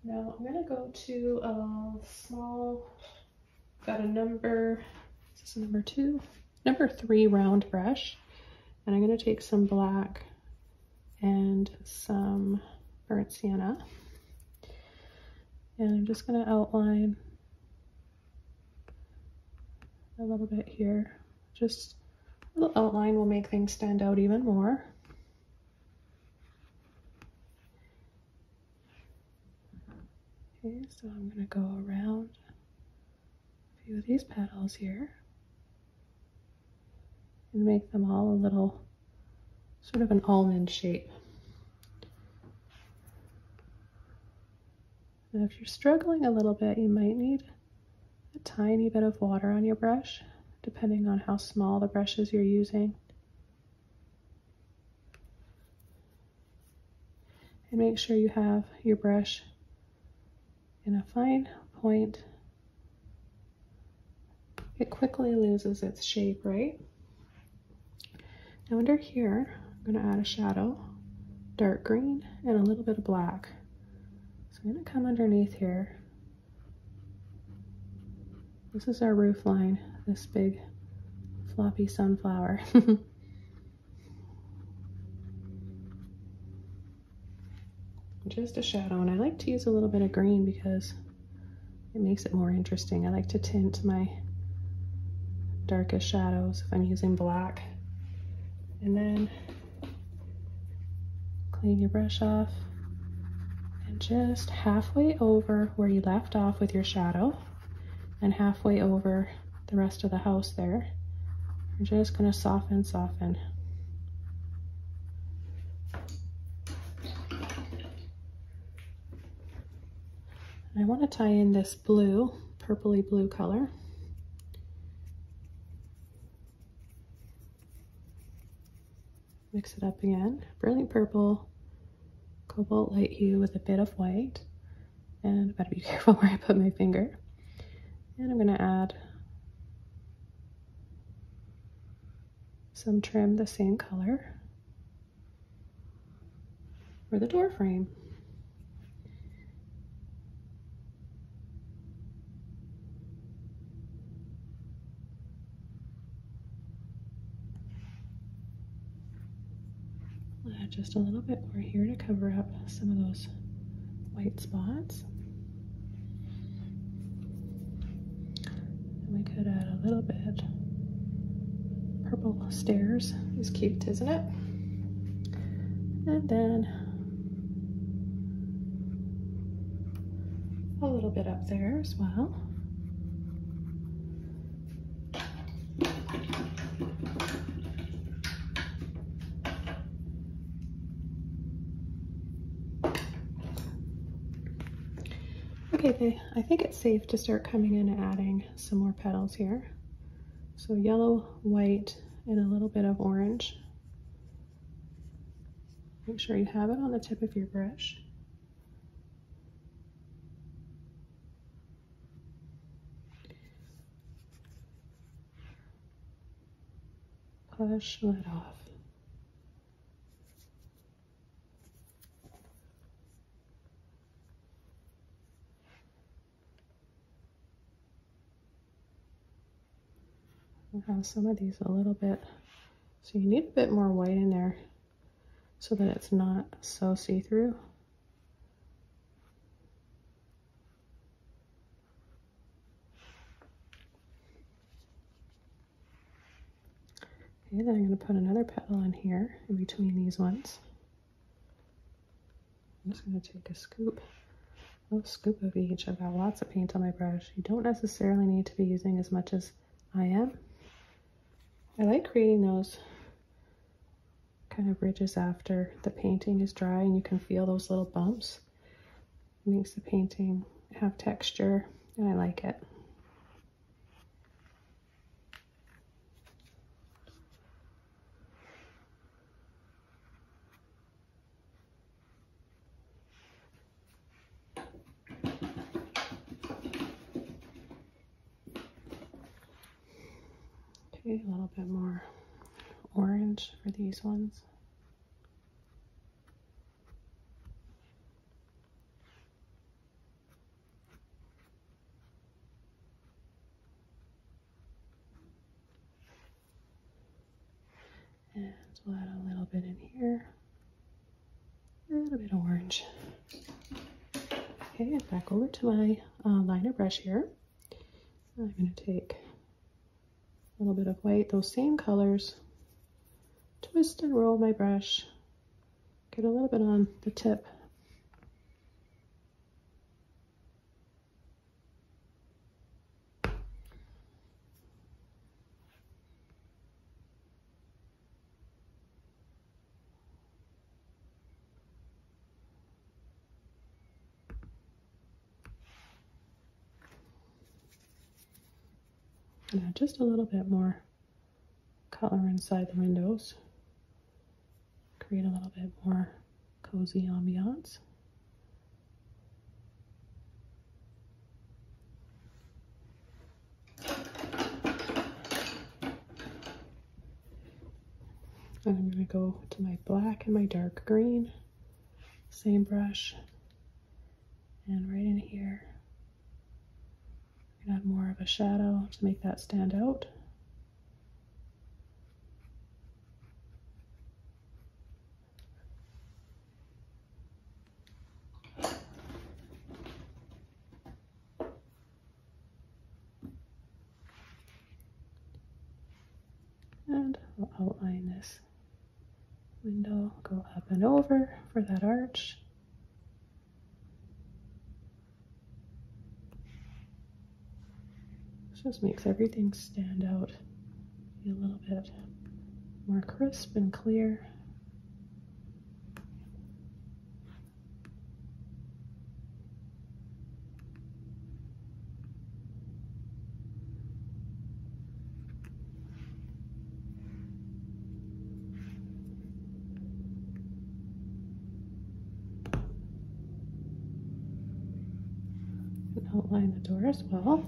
Now I'm going to go to a small, got a number, is this a number 3 round brush, and I'm going to take some black and some burnt sienna, and I'm just going to outline a little bit here. Just a little outline will make things stand out even more. Okay, so I'm going to go around a few of these petals here and make them all a little sort of an almond shape. And if you're struggling a little bit, you might need a tiny bit of water on your brush, depending on how small the brushes you're using. And make sure you have your brush in a fine point. It quickly loses its shape, right? Now under here, I'm going to add a shadow, dark green, and a little bit of black. So I'm going to come underneath here. This is our roof line, this big floppy sunflower. I'm just a shadow, and I like to use a little bit of green because it makes it more interesting. I like to tint my darkest shadows if I'm using black. And then clean your brush off, and just halfway over where you left off with your shadow and halfway over the rest of the house there, you're just going to soften. I want to tie in this blue, purpley blue color. Mix it up again. Brilliant purple, cobalt light hue with a bit of white. And I better be careful where I put my finger. And I'm going to add some trim the same color for the door frame. Add just a little bit more here to cover up some of those white spots. And we could add a little bit purple stairs. Is cute, isn't it? And then a little bit up there as well. Okay, I think it's safe to start coming in and adding some more petals here. So yellow, white, and a little bit of orange. Make sure you have it on the tip of your brush. Push that off. I'll have some of these a little bit, so you need a bit more white in there so that it's not so see-through. Okay, then I'm going to put another petal in here in between these ones. I'm just going to take a scoop of each. I've got lots of paint on my brush. You don't necessarily need to be using as much as I am. I like creating those kind of ridges after the painting is dry, and you can feel those little bumps. It makes the painting have texture, and I like it. Okay, a little bit more orange for these ones. And we'll add a little bit in here. A little bit of orange. Okay, back over to my liner brush here. I'm going to take a little bit of white, those same colors, twist and roll my brush, get a little bit on the tip. And add just a little bit more color inside the windows. Create a little bit more cozy ambiance. And I'm going to go to my black and my dark green, same brush, and right in here, I'm going to add more of a shadow to make that stand out. And we'll outline this window, go up and over for that arch. This just makes everything stand out, be a little bit more crisp and clear. And outline the door as well.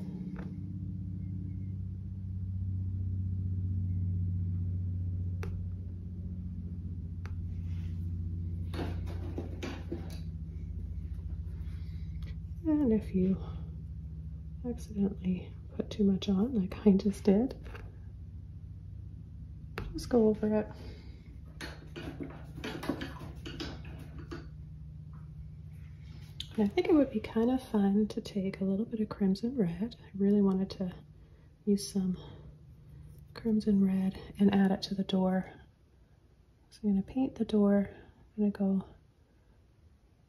And if you accidentally put too much on, like I just did, just go over it. And I think it would be kind of fun to take a little bit of crimson red. I really wanted to use some crimson red and add it to the door. So I'm going to paint the door. I'm going to go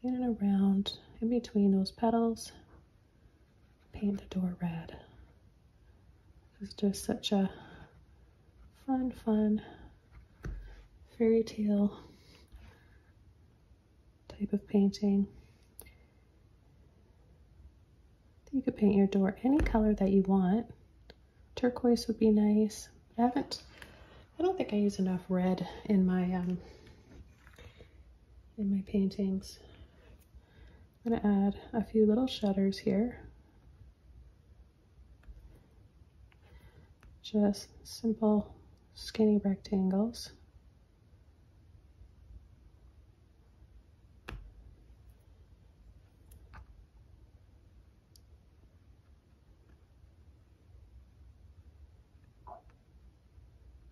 in and around, in between those petals, paint the door red. It's just such a fun fairy tale type of painting. You could paint your door any color that you want. Turquoise would be nice. I don't think I use enough red in my paintings. I'm gonna add a few little shutters here. Just simple skinny rectangles.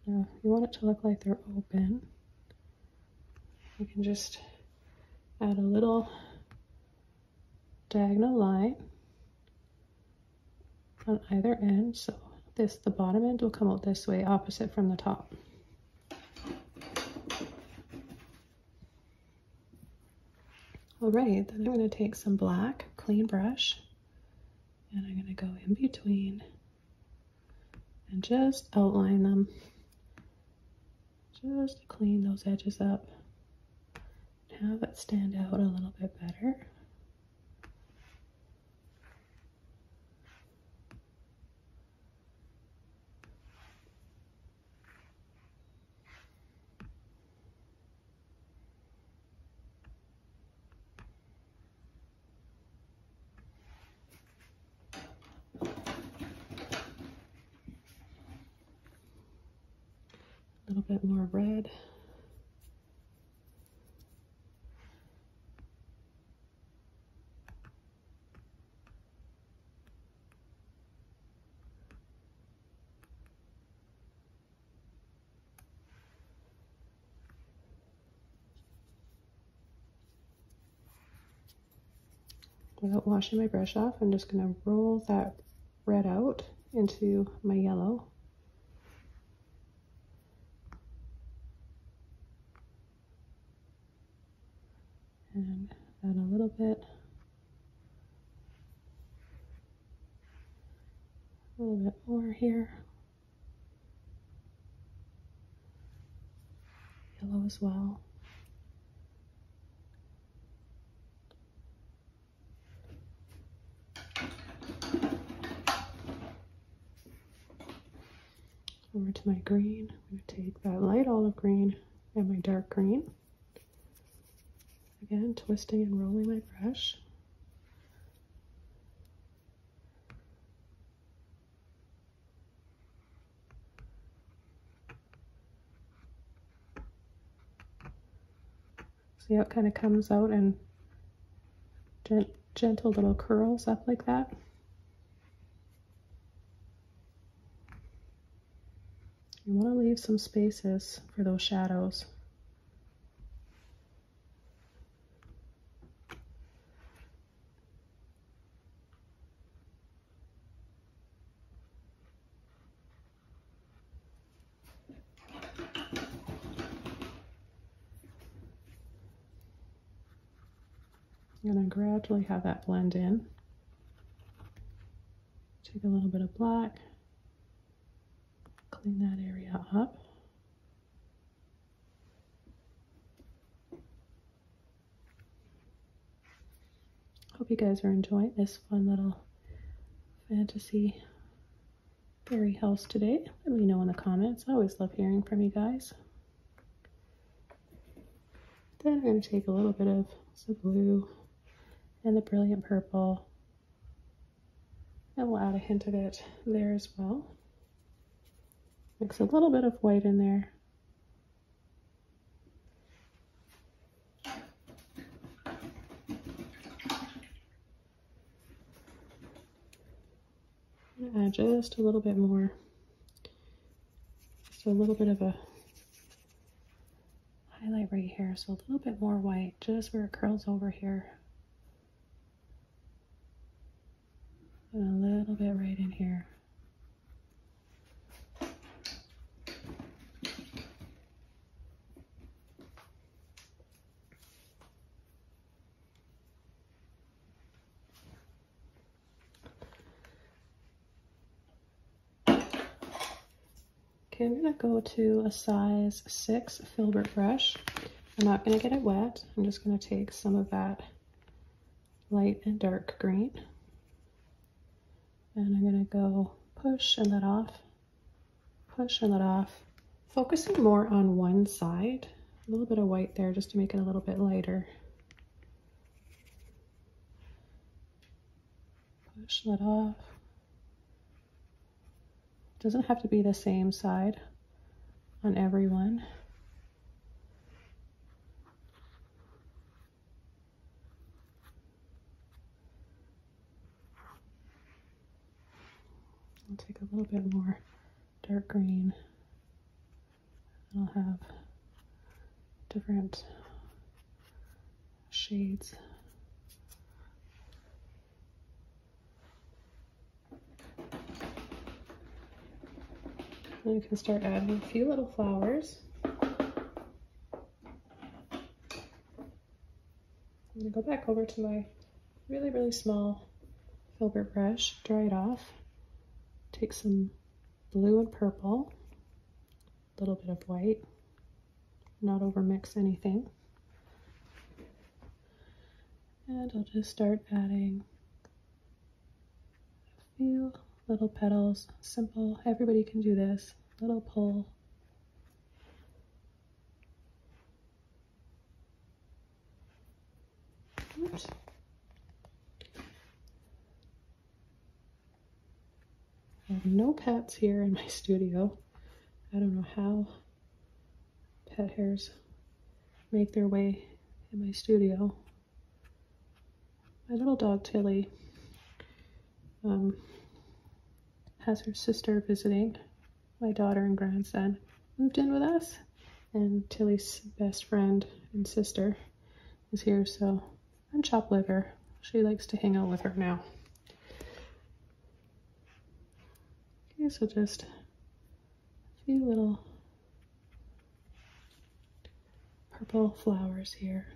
Now, if you want it to look like they're open, you can just add a little diagonal line on either end. So the bottom end will come out this way, opposite from the top. All right, then I'm going to take some black clean brush and I'm going to go in between and just outline them. Just to clean those edges up, have it stand out a little bit better. A little bit more red. Without washing my brush off, I'm just going to roll that red out into my yellow. And add a little bit more here. Yellow as well. Over to my green. I'm going to take that light olive green and my dark green. Again, twisting and rolling my brush. See how it kind of comes out in gentle little curls up like that? You want to leave some spaces for those shadows. I'm going to gradually have that blend in. Take a little bit of black, clean that area up. Hope you guys are enjoying this fun little fantasy fairy house today. Let me know in the comments. I always love hearing from you guys. Then I'm going to take a little bit of the blue and the brilliant purple, and we'll add a hint of it there as well. Mix a little bit of white in there. Add just a little bit more, just a little bit of a highlight right here, so a little bit more white just where it curls over here, and a little bit right in here. Okay, I'm going to go to a size 6 filbert brush. I'm not going to get it wet. I'm just going to take some of that light and dark green. And I'm going to go push and let off, push and let off. Focusing more on one side. A little bit of white there just to make it a little bit lighter. Push, let off. Doesn't have to be the same side on every one. I'll take a little bit more dark green. I'll have different shades. Then you can start adding a few little flowers. I'm going to go back over to my really small filbert brush, dry it off, take some blue and purple, a little bit of white, not over mix anything, and I'll just start adding a few little petals, simple, everybody can do this, little pull. Oops. I have no pets here in my studio. I don't know how pet hairs make their way in my studio. My little dog Tilly has her sister visiting. My daughter and grandson moved in with us, and Tilly's best friend and sister is here, so I'm chopped liver. She likes to hang out with her now. Okay, so just a few little purple flowers here,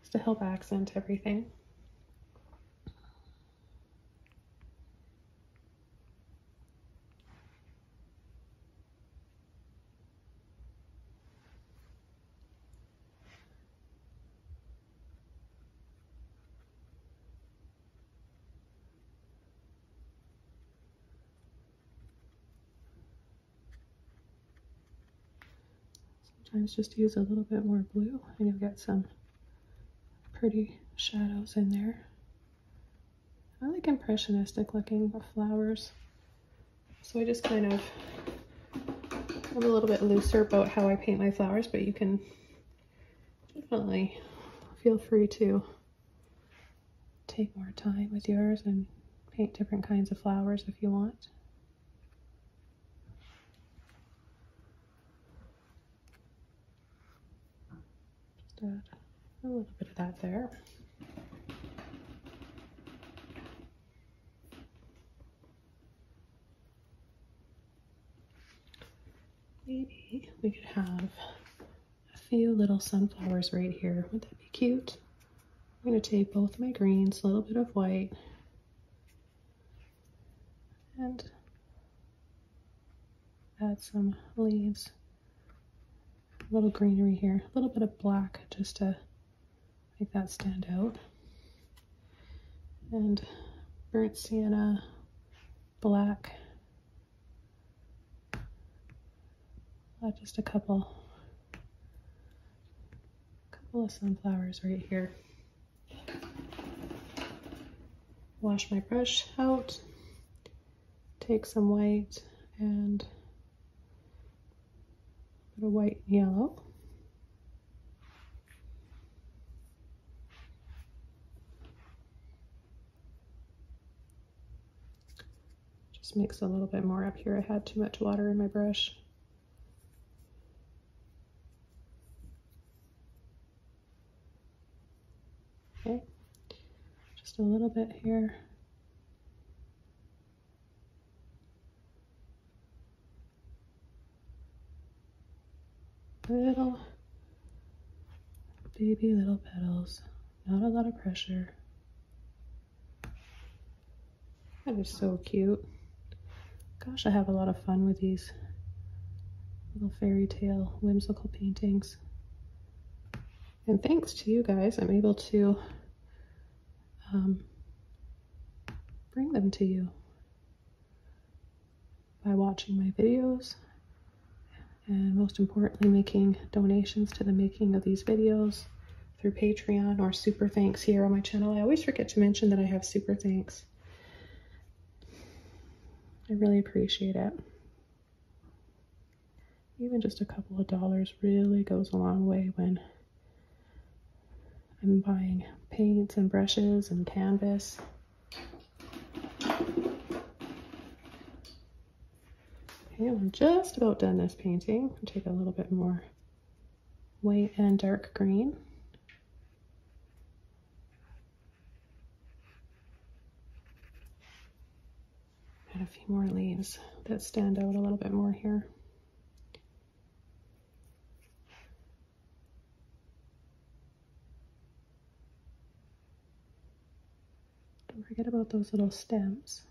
just to help accent everything. Sometimes just use a little bit more blue and you'll get some pretty shadows in there. I like impressionistic looking flowers, so I just kind of, I'm a little bit looser about how I paint my flowers, but you can definitely feel free to take more time with yours and paint different kinds of flowers if you want. Just add a little bit of that there. Maybe we could have a few little sunflowers right here. Would that be cute? I'm going to take both my greens, a little bit of white, and add some leaves, a little greenery here, a little bit of black just to make that stand out, and burnt sienna, black, just a couple of sunflowers right here. Wash my brush out, take some white and a bit of white and yellow. Just mix a little bit more up here. I had too much water in my brush. Okay, just a little bit here. Little baby little petals, not a lot of pressure. That is so cute. Gosh, I have a lot of fun with these little fairy tale whimsical paintings. And thanks to you guys, I'm able to bring them to you by watching my videos, and most importantly, making donations to the making of these videos through Patreon or Super Thanks here on my channel. I always forget to mention that I have Super Thanks. I really appreciate it. Even just a couple of dollars really goes a long way when I'm buying paints and brushes and canvas. Okay, I'm just about done this painting. I'll take a little bit more white and dark green. Add a few more leaves that stand out a little bit more here. Don't forget about those little stems.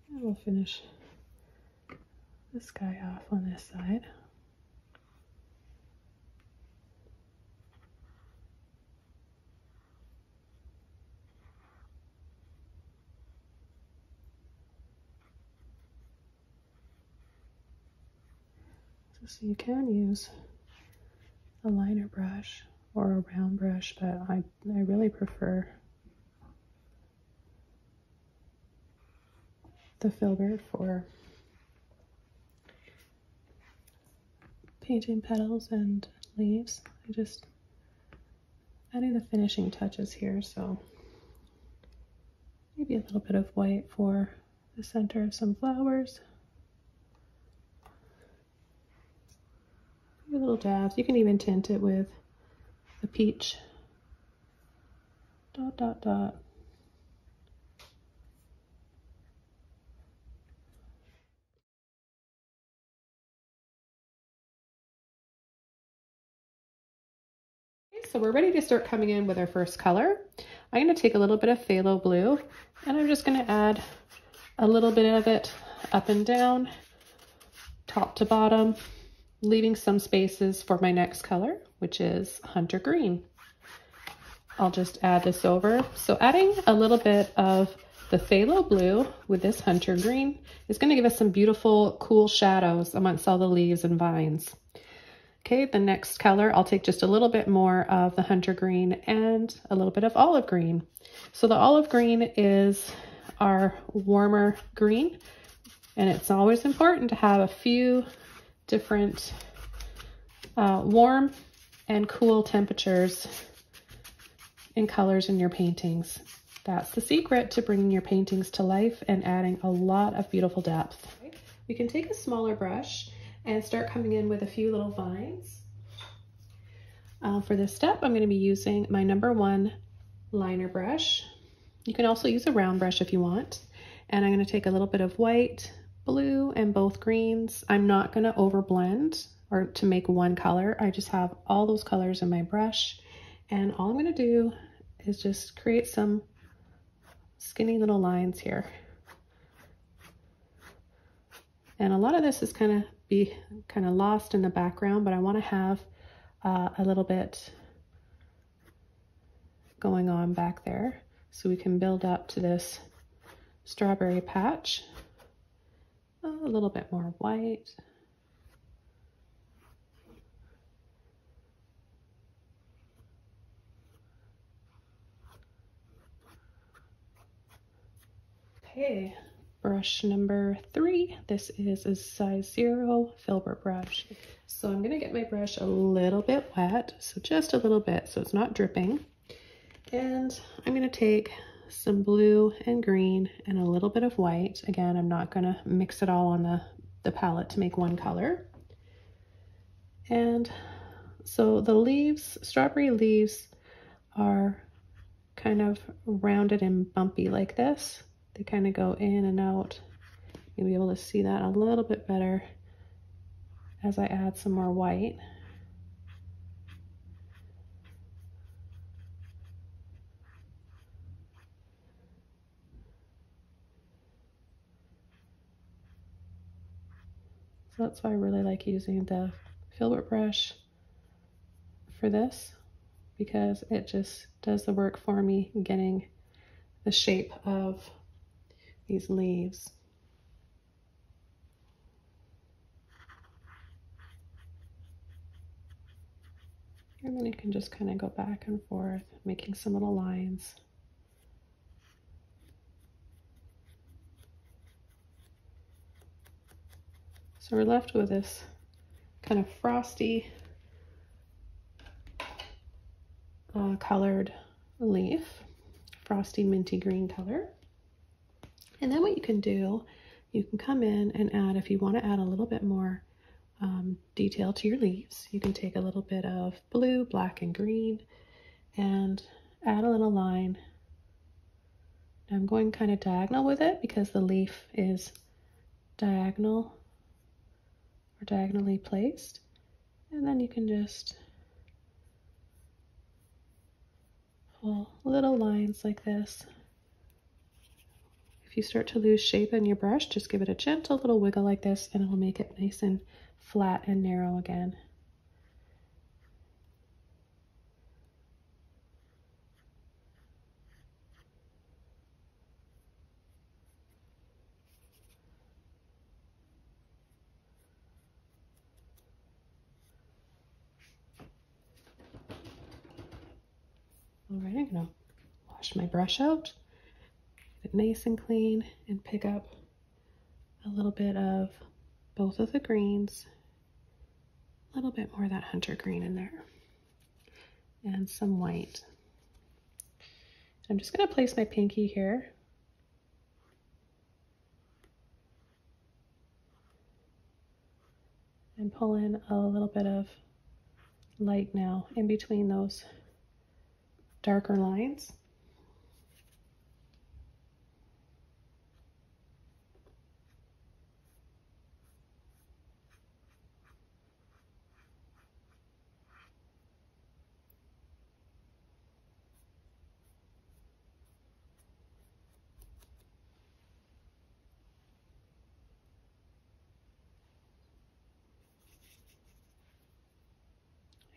And we'll finish this guy off on this side. So you can use a liner brush or a round brush, but I really prefer the filbert for painting petals and leaves. I just adding the finishing touches here, so maybe a little bit of white for the center of some flowers. Little dabs. You can even tint it with the peach. Dot, dot, dot. Okay, so we're ready to start coming in with our first color. I'm going to take a little bit of phthalo blue, and I'm just going to add a little bit of it up and down, top to bottom, leaving some spaces for my next color, which is hunter green. I'll just add this over. So adding a little bit of the phthalo blue with this hunter green is going to give us some beautiful, cool shadows amongst all the leaves and vines. Okay, the next color, I'll take just a little bit more of the hunter green and a little bit of olive green. So the olive green is our warmer green, and it's always important to have a few different warm and cool temperatures and colors in your paintings. That's the secret to bringing your paintings to life and adding a lot of beautiful depth. We can take a smaller brush and start coming in with a few little vines. For this step, I'm going to be using my #1 liner brush. You can also use a round brush if you want. And I'm going to take a little bit of white, blue, and both greens. I'm not going to overblend or to make one color. I just have all those colors in my brush. And all I'm going to do is just create some skinny little lines here. And a lot of this is kind of lost in the background, but I want to have a little bit going on back there so we can build up to this strawberry patch. A little bit more white. Okay, brush #3. This is a size 0 filbert brush. So I'm gonna get my brush a little bit wet, so just a little bit, so it's not dripping. And I'm gonna take some blue and green and a little bit of white. Again, I'm not gonna mix it all on the palette to make one color. And so the leaves, strawberry leaves, are kind of rounded and bumpy like this. They kind of go in and out. You'll be able to see that a little bit better as I add some more white. So that's why I really like using the filbert brush for this, because it just does the work for me getting the shape of these leaves. And then you can just kind of go back and forth, making some little lines. So we're left with this kind of frosty colored leaf, frosty minty green color. And then what you can do, you can come in and add, if you want to add a little bit more detail to your leaves, you can take a little bit of blue, black, and green and add a little line. I'm going kind of diagonal with it because the leaf is diagonal or diagonally placed. And then you can just pull little lines like this. If you start to lose shape in your brush, just give it a gentle little wiggle like this and it'll make it nice and flat and narrow again. All right, I'm gonna wash my brush out, get it nice and clean, and pick up a little bit of both of the greens, a little bit more of that hunter green in there, and some white. I'm just gonna place my pinky here. And pull in a little bit of light now in between those darker lines.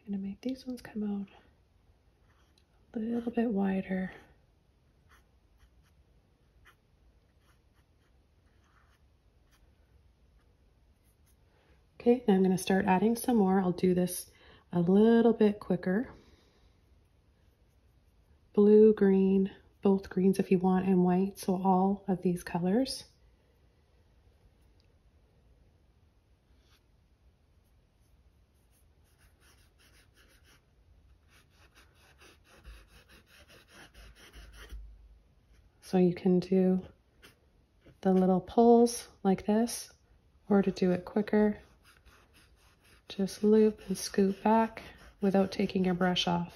I'm going to make these ones come out a little bit wider. Okay, now I'm going to start adding some more. I'll do this a little bit quicker. Blue, green, both greens if you want, and white, so all of these colors. So you can do the little pulls like this, or to do it quicker, just loop and scoop back without taking your brush off.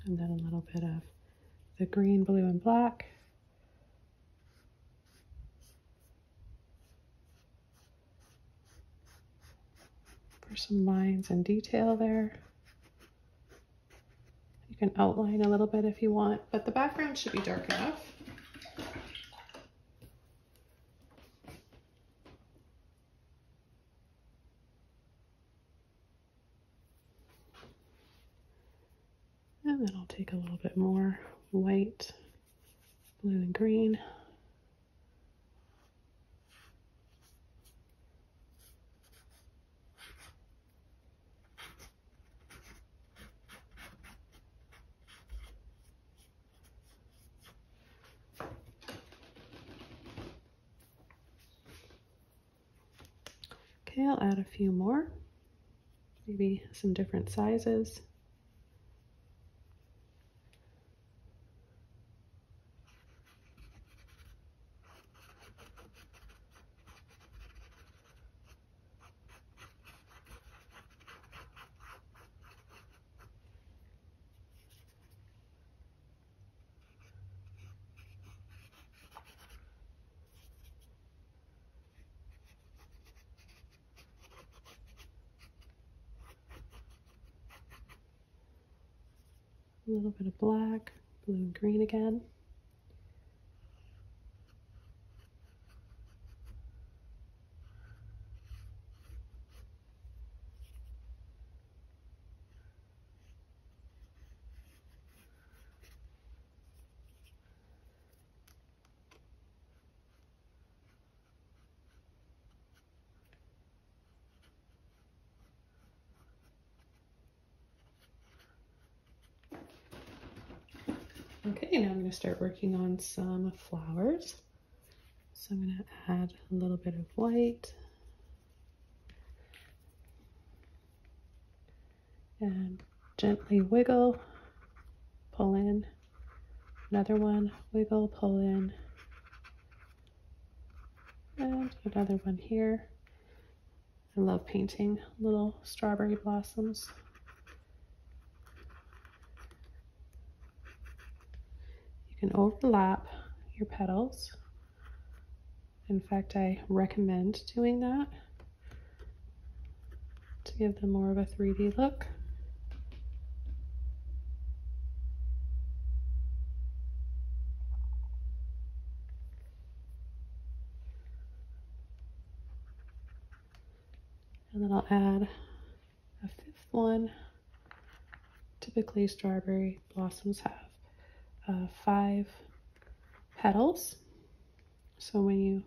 And then a little bit of the green, blue, and black. For some lines and detail there. You can outline a little bit if you want, but the background should be dark enough. And then I'll take a little bit more white, blue, and green. Okay, I'll add a few more, maybe some different sizes. A little bit of black, blue, and green again. Okay, now I'm going to start working on some flowers. So I'm going to add a little bit of white and gently wiggle, pull in, another one, wiggle, pull in, and another one here. I love painting little strawberry blossoms. You can overlap your petals. In fact, I recommend doing that to give them more of a 3D look. And then I'll add a fifth one. Typically, strawberry blossoms have 5 petals. So when you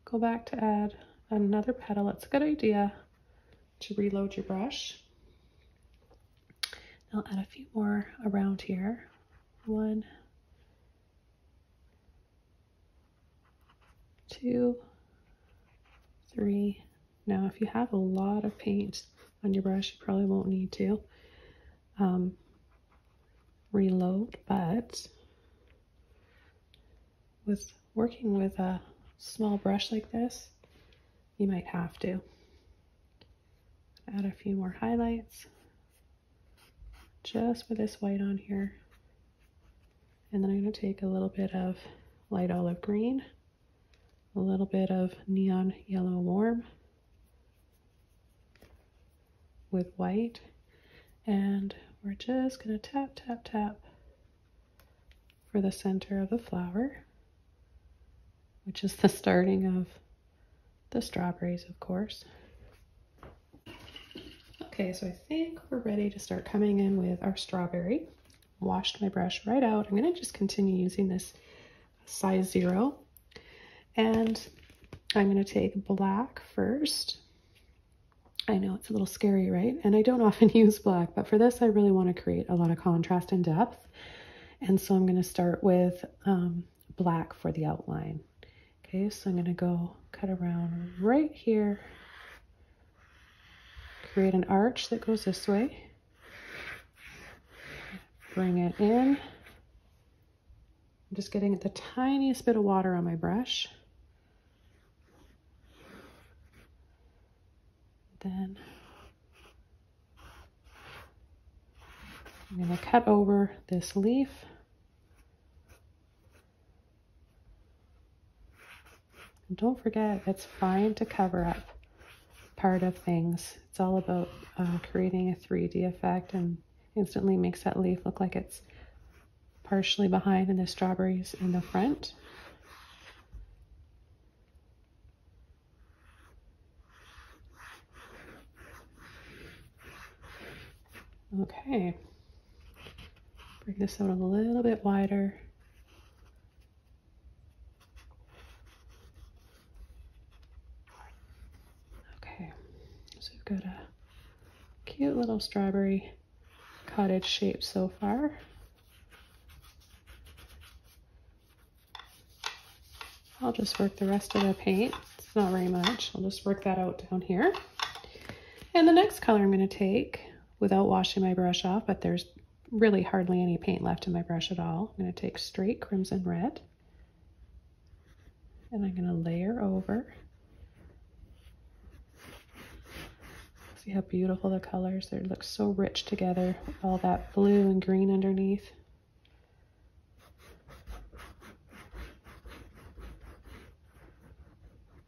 go back to add another petal, it's a good idea to reload your brush. I'll add a few more around here. 1, 2, 3. Now, if you have a lot of paint on your brush, you probably won't need to reload, but with working with a small brush like this, you might have to. Add a few more highlights just with this white on here. And then I'm going to take a little bit of light olive green, a little bit of neon yellow warm with white, and we're just going to tap, tap, tap for the center of the flower, which is the starting of the strawberries, of course. Okay, so I think we're ready to start coming in with our strawberry. Washed my brush right out. I'm going to just continue using this size 0. And I'm going to take black first. I know it's a little scary, right? And I don't often use black, but for this I really want to create a lot of contrast and depth. And so I'm going to start with black for the outline. Okay, so I'm going to go cut around right here, create an arch that goes this way, bring it in. I'm just getting the tiniest bit of water on my brush. Then I'm going to cut over this leaf. And don't forget, it's fine to cover up part of things. It's all about creating a 3D effect, and instantly makes that leaf look like it's partially behind and the strawberries in the front. Okay, bring this out a little bit wider. Okay, so we've got a cute little strawberry cottage shape so far. I'll just work the rest of the paint. It's not very much. I'll just work that out down here. And the next color I'm going to take, without washing my brush off, but there's really hardly any paint left in my brush at all, I'm going to take straight crimson red, and I'm going to layer over. See how beautiful the colors, they look so rich together with all that blue and green underneath.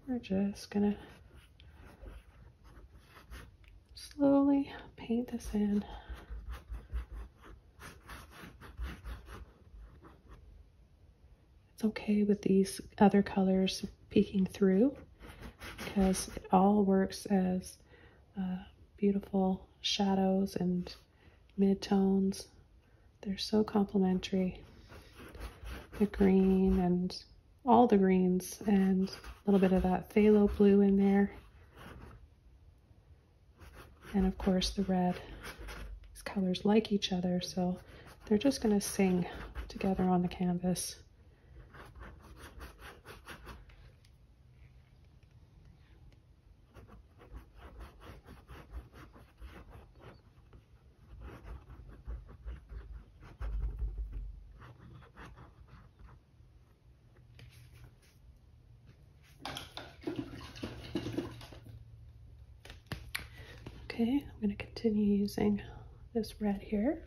We're just gonna slowly paint this in. It's okay with these other colors peeking through, because it all works as beautiful shadows and mid-tones. They're so complementary. The green and all the greens, and a little bit of that phthalo blue in there. And of course the red. These colors like each other, so they're just going to sing together on the canvas. Okay, I'm going to continue using this red here.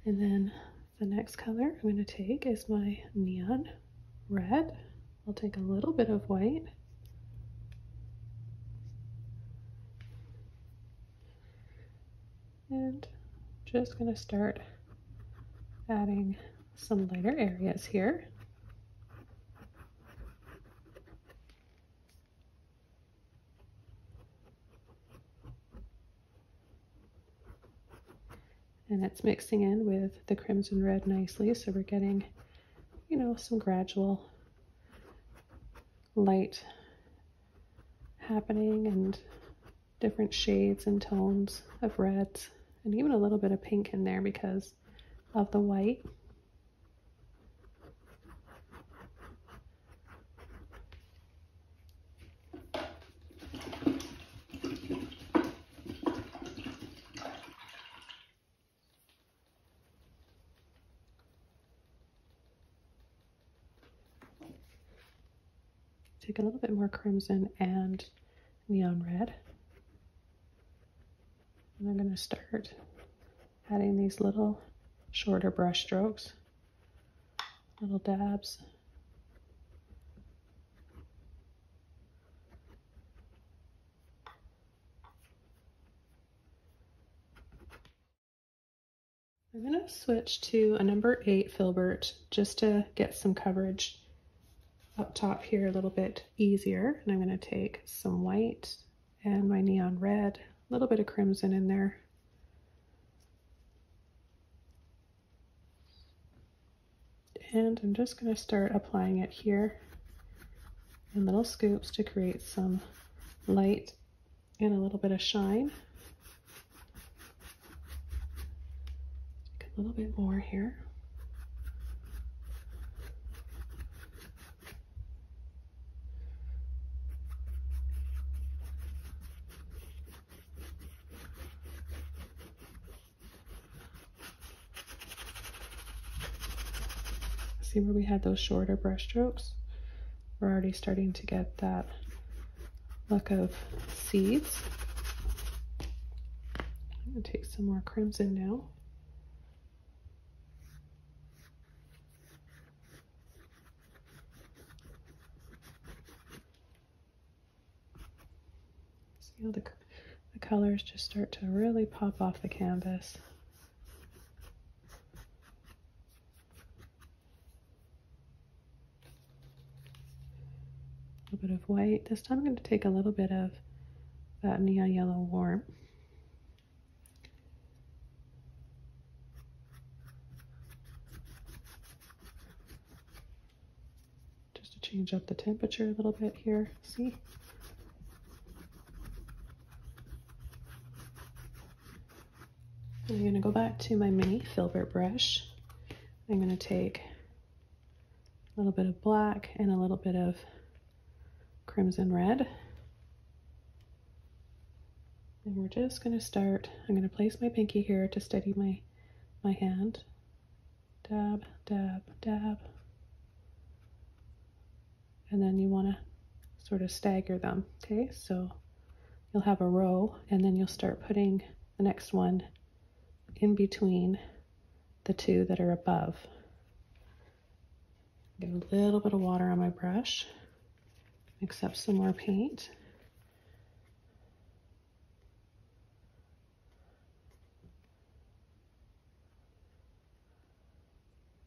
And then the next color I'm going to take is my neon red. I'll take a little bit of white. And just going to start adding some lighter areas here. And it's mixing in with the crimson red nicely, so we're getting, you know, some gradual light happening and different shades and tones of reds, and even a little bit of pink in there because of the white. Take a little bit more crimson and neon red. And I'm going to start adding these little shorter brush strokes, little dabs. I'm going to switch to a number 8 filbert just to get some coverage up top here a little bit easier. And I'm going to take some white and my neon red, a little bit of crimson in there. And I'm just going to start applying it here in little scoops to create some light and a little bit of shine. A little bit more here. See where we had those shorter brush strokes? We're already starting to get that look of seeds. I'm going to take some more crimson now. See how the colors just start to really pop off the canvas. A little bit of white. This time I'm going to take a little bit of that neon yellow warm. Just to change up the temperature a little bit here. See? I'm going to go back to my mini filbert brush. I'm going to take a little bit of black and a little bit of crimson red. And we're just going to start, I'm going to place my pinky here to steady my hand. Dab, dab, dab. And then you want to sort of stagger them, okay? So you'll have a row, and then you'll start putting the next one in between the two that are above. Get a little bit of water on my brush, mix up some more paint.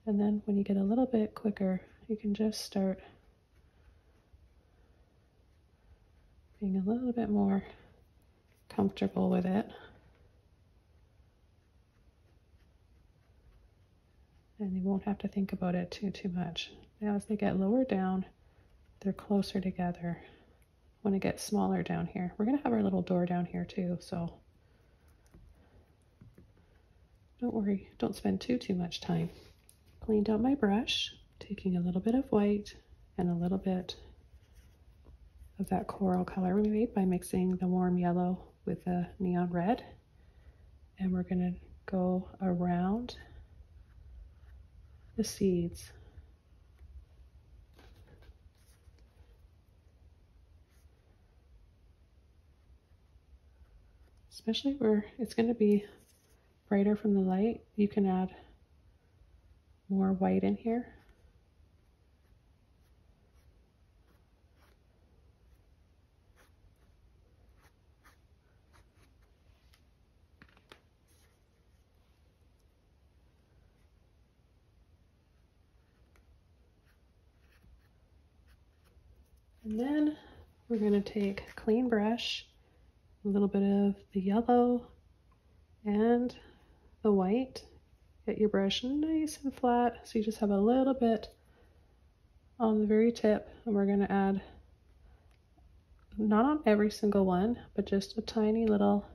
And then when you get a little bit quicker, you can just start being a little bit more comfortable with it. And you won't have to think about it too much. Now as they get lower down, they're closer together. When it gets smaller down here, we're gonna have our little door down here too, so don't worry, don't spend too much time. Cleaned out my brush, taking a little bit of white and a little bit of that coral color we made by mixing the warm yellow with the neon red. And we're gonna go around the seeds. Especially where it's going to be brighter from the light, you can add more white in here. And then we're going to take a clean brush, a little bit of the yellow and the white. Get your brush nice and flat so you just have a little bit on the very tip, and we're going to add, not on every single one, but just a tiny little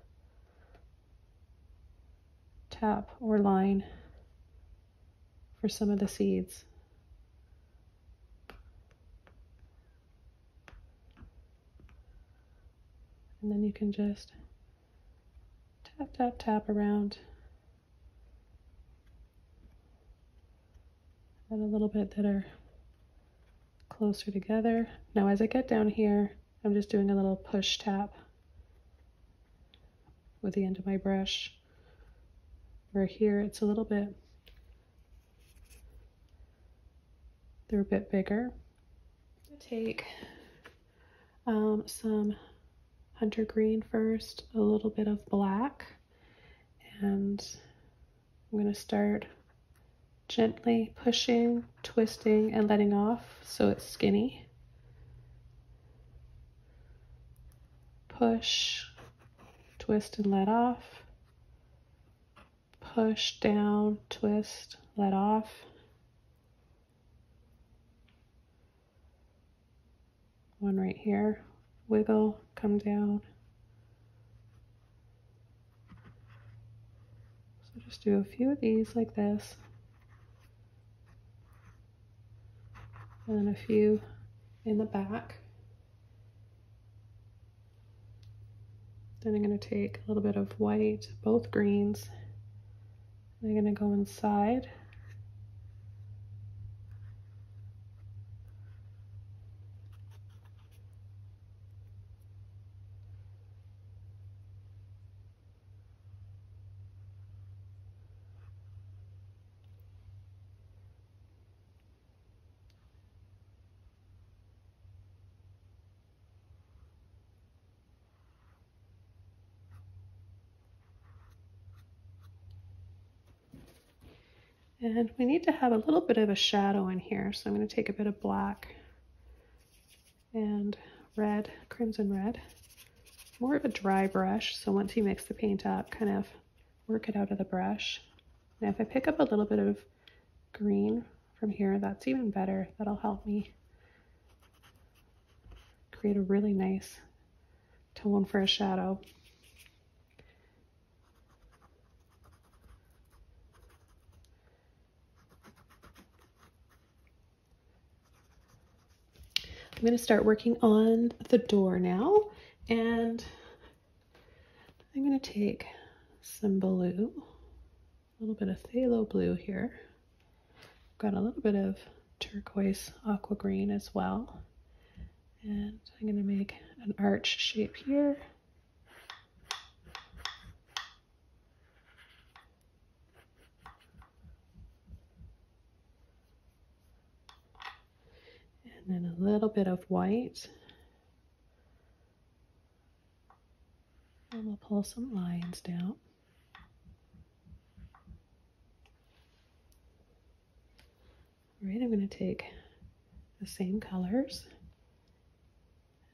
tap or line for some of the seeds. And then you can just tap, tap, tap around. And a little bit that are closer together. Now as I get down here, I'm just doing a little push tap with the end of my brush. Where here it's a little bit, they're a bit bigger. Take some hunter green first, a little bit of black, and I'm going to start gently pushing, twisting, and letting off so it's skinny. Push, twist, and let off. Push down, twist, let off. one right here, wiggle, come down. So just do a few of these like this, and then a few in the back. Then I'm going to take a little bit of white, both greens, and I'm going to go inside. And we need to have a little bit of a shadow in here, so I'm going to take a bit of black and red, crimson red. More of a dry brush, so once you mix the paint up, kind of work it out of the brush. Now if I pick up a little bit of green from here, that's even better. That'll help me create a really nice tone for a shadow. I'm going to start working on the door now, and I'm going to take some blue, a little bit of phthalo blue here. I've got a little bit of turquoise aqua green as well, and I'm going to make an arch shape here. And then a little bit of white. And we'll pull some lines down. All right, I'm going to take the same colors,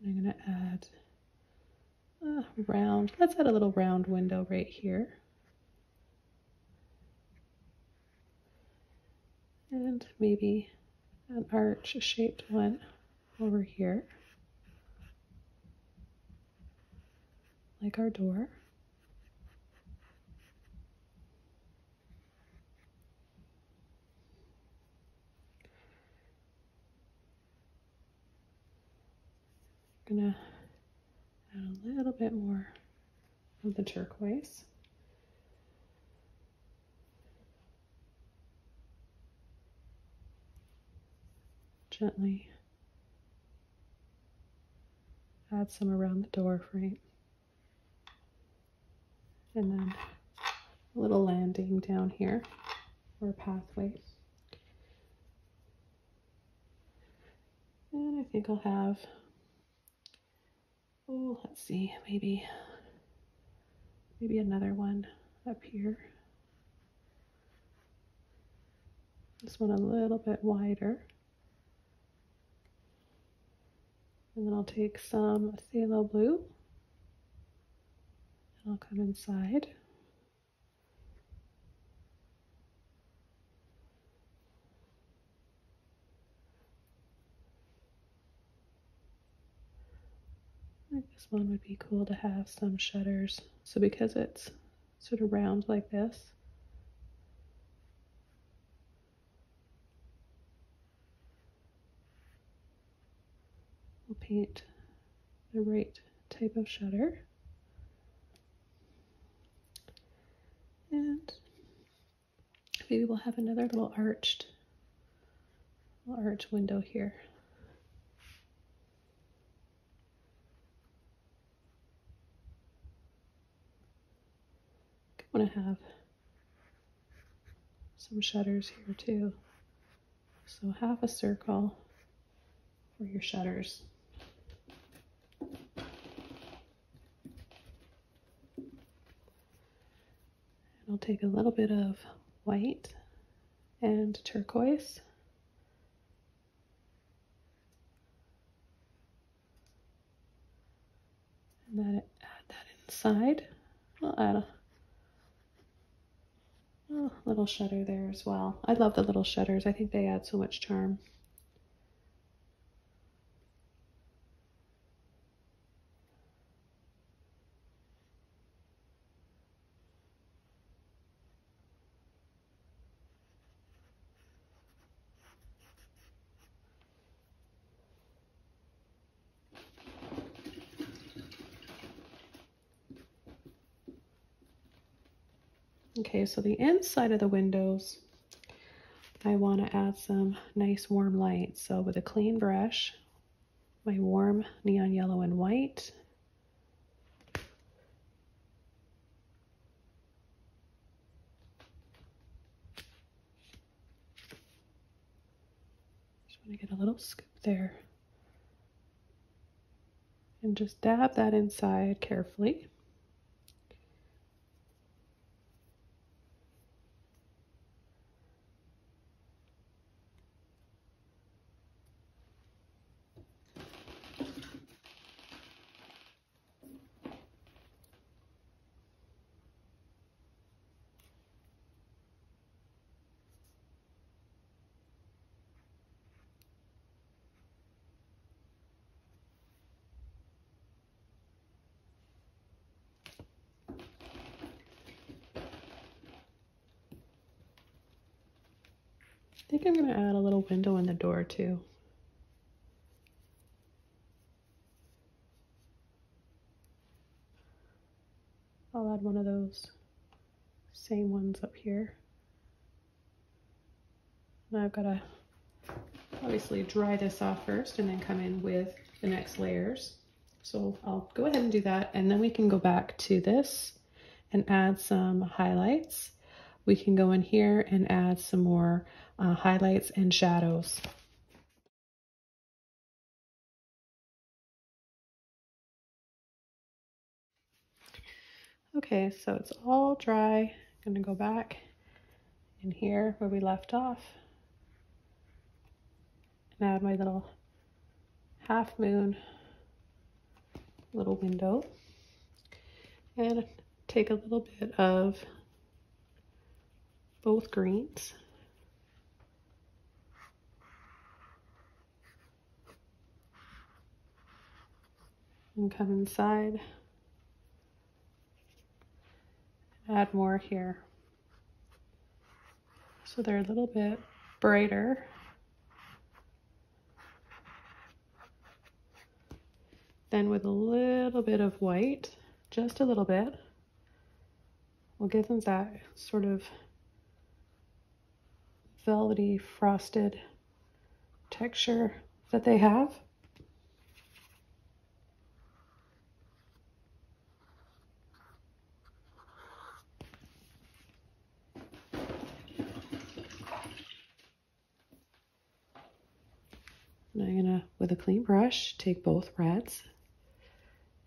and I'm going to add a round, let's add a little round window right here. And maybe an arch shaped one over here, like our door. I'm gonna add a little bit more of the turquoise. Gently add some around the door frame. And then a little landing down here, or pathway. And I think I'll have, oh, let's see, maybe another one up here. This one a little bit wider. And then I'll take some phthalo blue, and I'll come inside. I think this one would be cool to have some shutters. So because it's sort of round like this, we'll paint the right type of shutter. And maybe we'll have another little arch window here. I want to have some shutters here too. So half a circle for your shutters. I'll take a little bit of white and turquoise. And then add that inside. I'll add a little shutter there as well. I love the little shutters. I think they add so much charm. Okay, so the inside of the windows, I want to add some nice warm light. So with a clean brush, my warm neon yellow and white, just want to get a little scoop there. And just dab that inside carefully. I think I'm going to add a little window in the door too. I'll add one of those same ones up here. Now I've got to obviously dry this off first and then come in with the next layers. So I'll go ahead and do that, and then we can go back to this and add some highlights. We can go in here and add some more highlights and shadows. Okay, so it's all dry. I'm gonna go back in here where we left off and add my little half moon little window and take a little bit of both greens and come inside, add more here so they're a little bit brighter. Then with a little bit of white, just a little bit, we'll give them that sort of velvety frosted texture that they have. And I'm gonna, with a clean brush, take both reds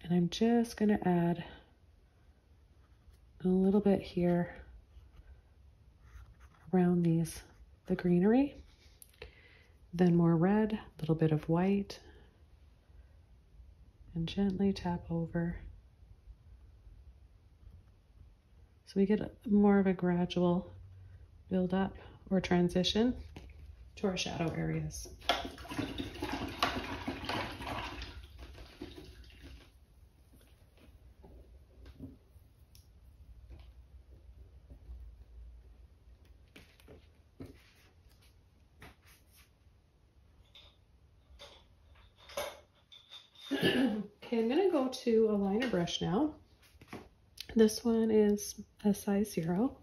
and I'm just gonna add a little bit here around the greenery, then more red, a little bit of white, and gently tap over. So we get more of a gradual build up or transition to our shadow areas. Okay, I'm gonna go to a liner brush now. This one is a size 0.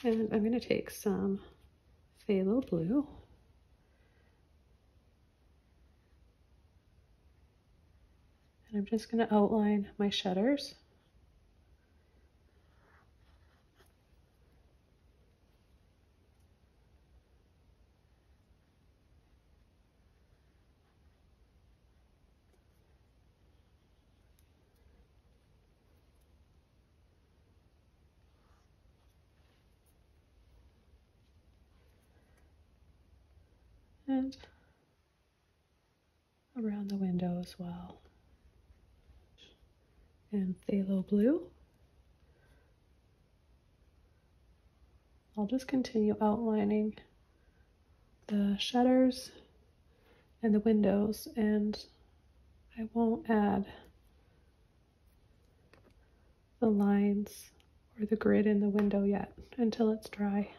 And I'm gonna take some phthalo blue. And I'm just gonna outline my shutters. And around the window as well. And phthalo blue. I'll just continue outlining the shutters and the windows, and I won't add the lines or the grid in the window yet until it's dry.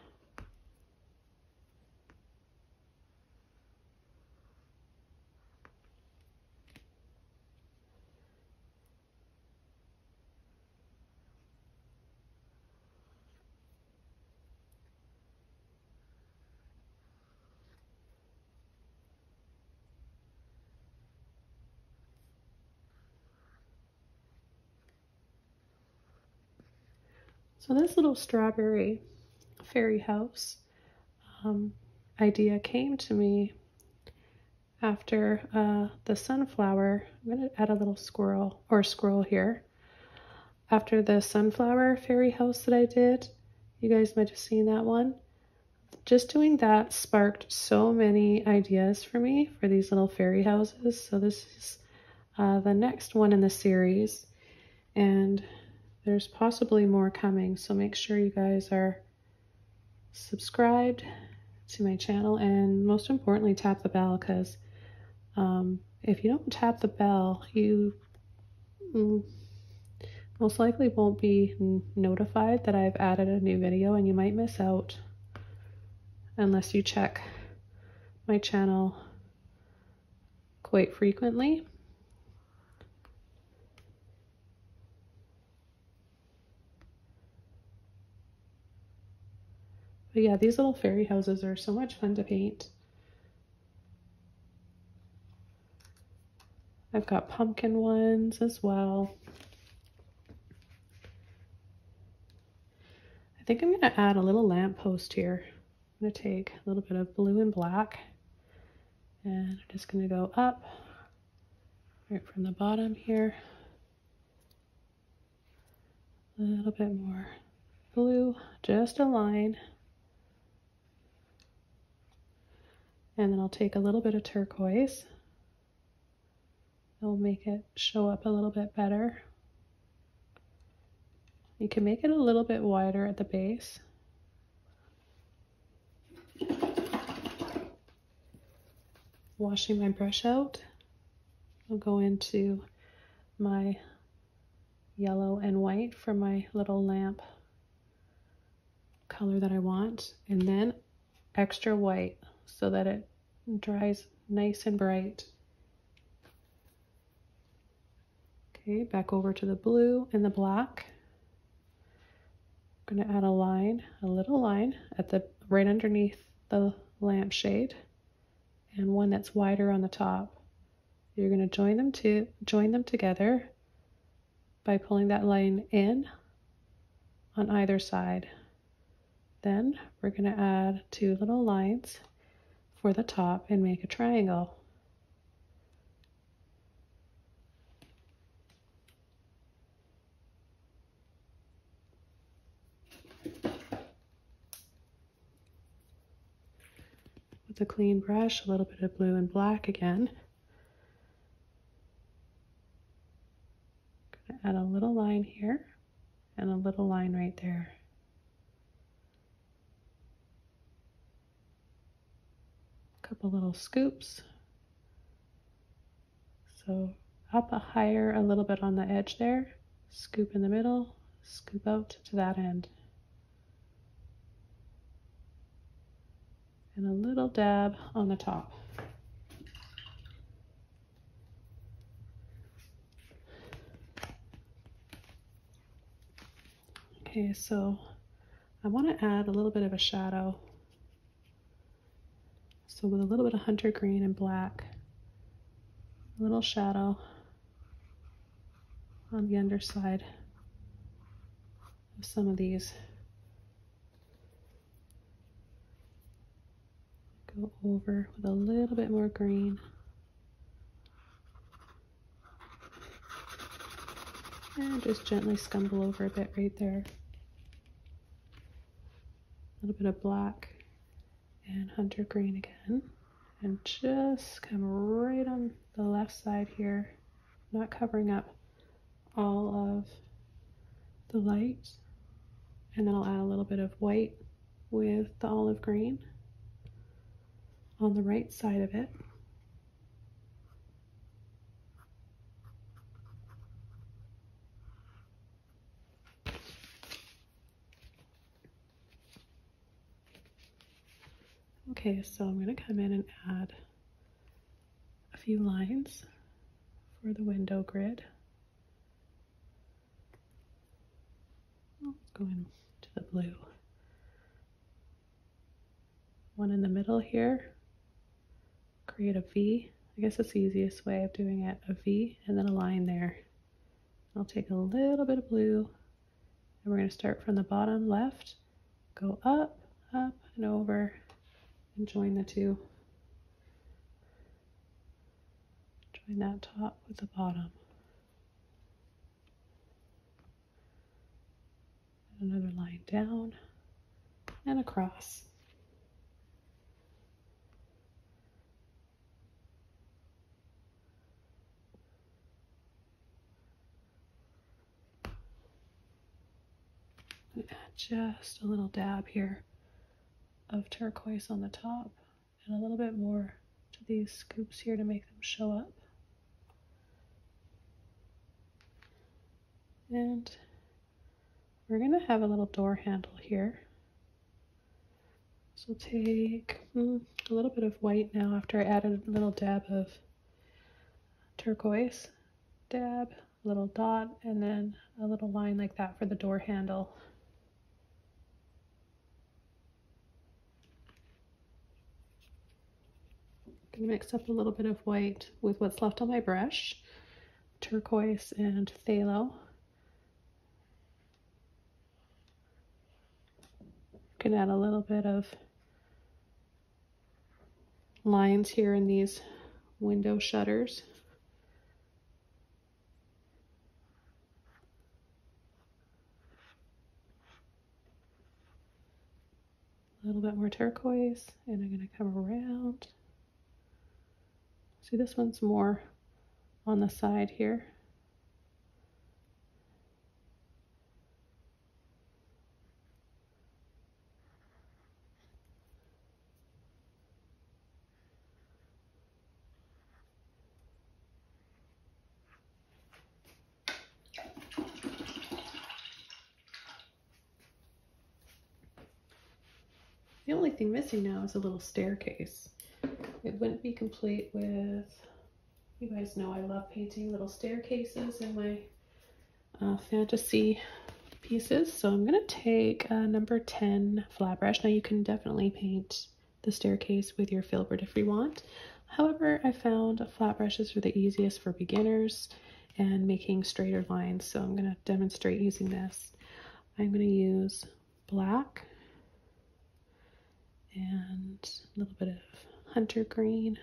So this little strawberry fairy house idea came to me after the sunflower. I'm going to add a little squirrel here. After the sunflower fairy house that I did, you guys might have seen that one. Just doing that sparked so many ideas for me for these little fairy houses. So this is the next one in the series, and there's possibly more coming. So make sure you guys are subscribed to my channel, and most importantly, tap the bell, because if you don't tap the bell, you most likely won't be notified that I've added a new video, and you might miss out unless you check my channel quite frequently. But yeah, these little fairy houses are so much fun to paint. I've got pumpkin ones as well. I think I'm going to add a little lamppost here. I'm going to take a little bit of blue and black, and I'm just going to go up right from the bottom here. A little bit more blue, just a line. And then I'll take a little bit of turquoise. It'll make it show up a little bit better. You can make it a little bit wider at the base. Washing my brush out, I'll go into my yellow and white for my little lamp color that I want, and then extra white so that it dries nice and bright. Okay, back over to the blue and the black. I'm going to add a line, a little line at the right underneath the lampshade, and one that's wider on the top. You're going to join them together by pulling that line in on either side. Then we're going to add 2 little lines for the top and make a triangle. With a clean brush, a little bit of blue and black again. Going to add a little line here and a little line right there. A couple little scoops. So up higher a little bit on the edge there, scoop in the middle, scoop out to that end. And a little dab on the top. Okay, so I want to add a little bit of a shadow. So with a little bit of hunter green and black, a little shadow on the underside of some of these. Go over with a little bit more green. And just gently scumble over a bit right there. A little bit of black and hunter green again. And just come right on the left side here, not covering up all of the light. And then I'll add a little bit of white with the olive green on the right side of it. Okay, so I'm going to come in and add a few lines for the window grid. Let's go into the blue. One in the middle here. Create a V. I guess that's the easiest way of doing it. A V and then a line there. I'll take a little bit of blue And we're going to start from the bottom left, go up, up, and over, and join the two. Join that top with the bottom. Another line down and across. Add just a little dab here of turquoise on the top and a little bit more to these scoops here to make them show up. And we're going to have a little door handle here. So take a little bit of white now after I added a little dab of turquoise. Dab, a little dot, and then a little line like that for the door handle. I'm going to mix up a little bit of white with what's left on my brush, turquoise and phthalo. Can add a little bit of lines here in these window shutters. A little bit more turquoise, and I'm going to come around. See, this one's more on the side here. The only thing missing now is a little staircase. It wouldn't be complete with, you guys know I love painting little staircases in my fantasy pieces. So I'm going to take a number 10 flat brush. Now you can definitely paint the staircase with your filbert if you want. However, I found flat brushes are the easiest for beginners and making straighter lines. So I'm going to demonstrate using this. I'm going to use black and a little bit of hunter green,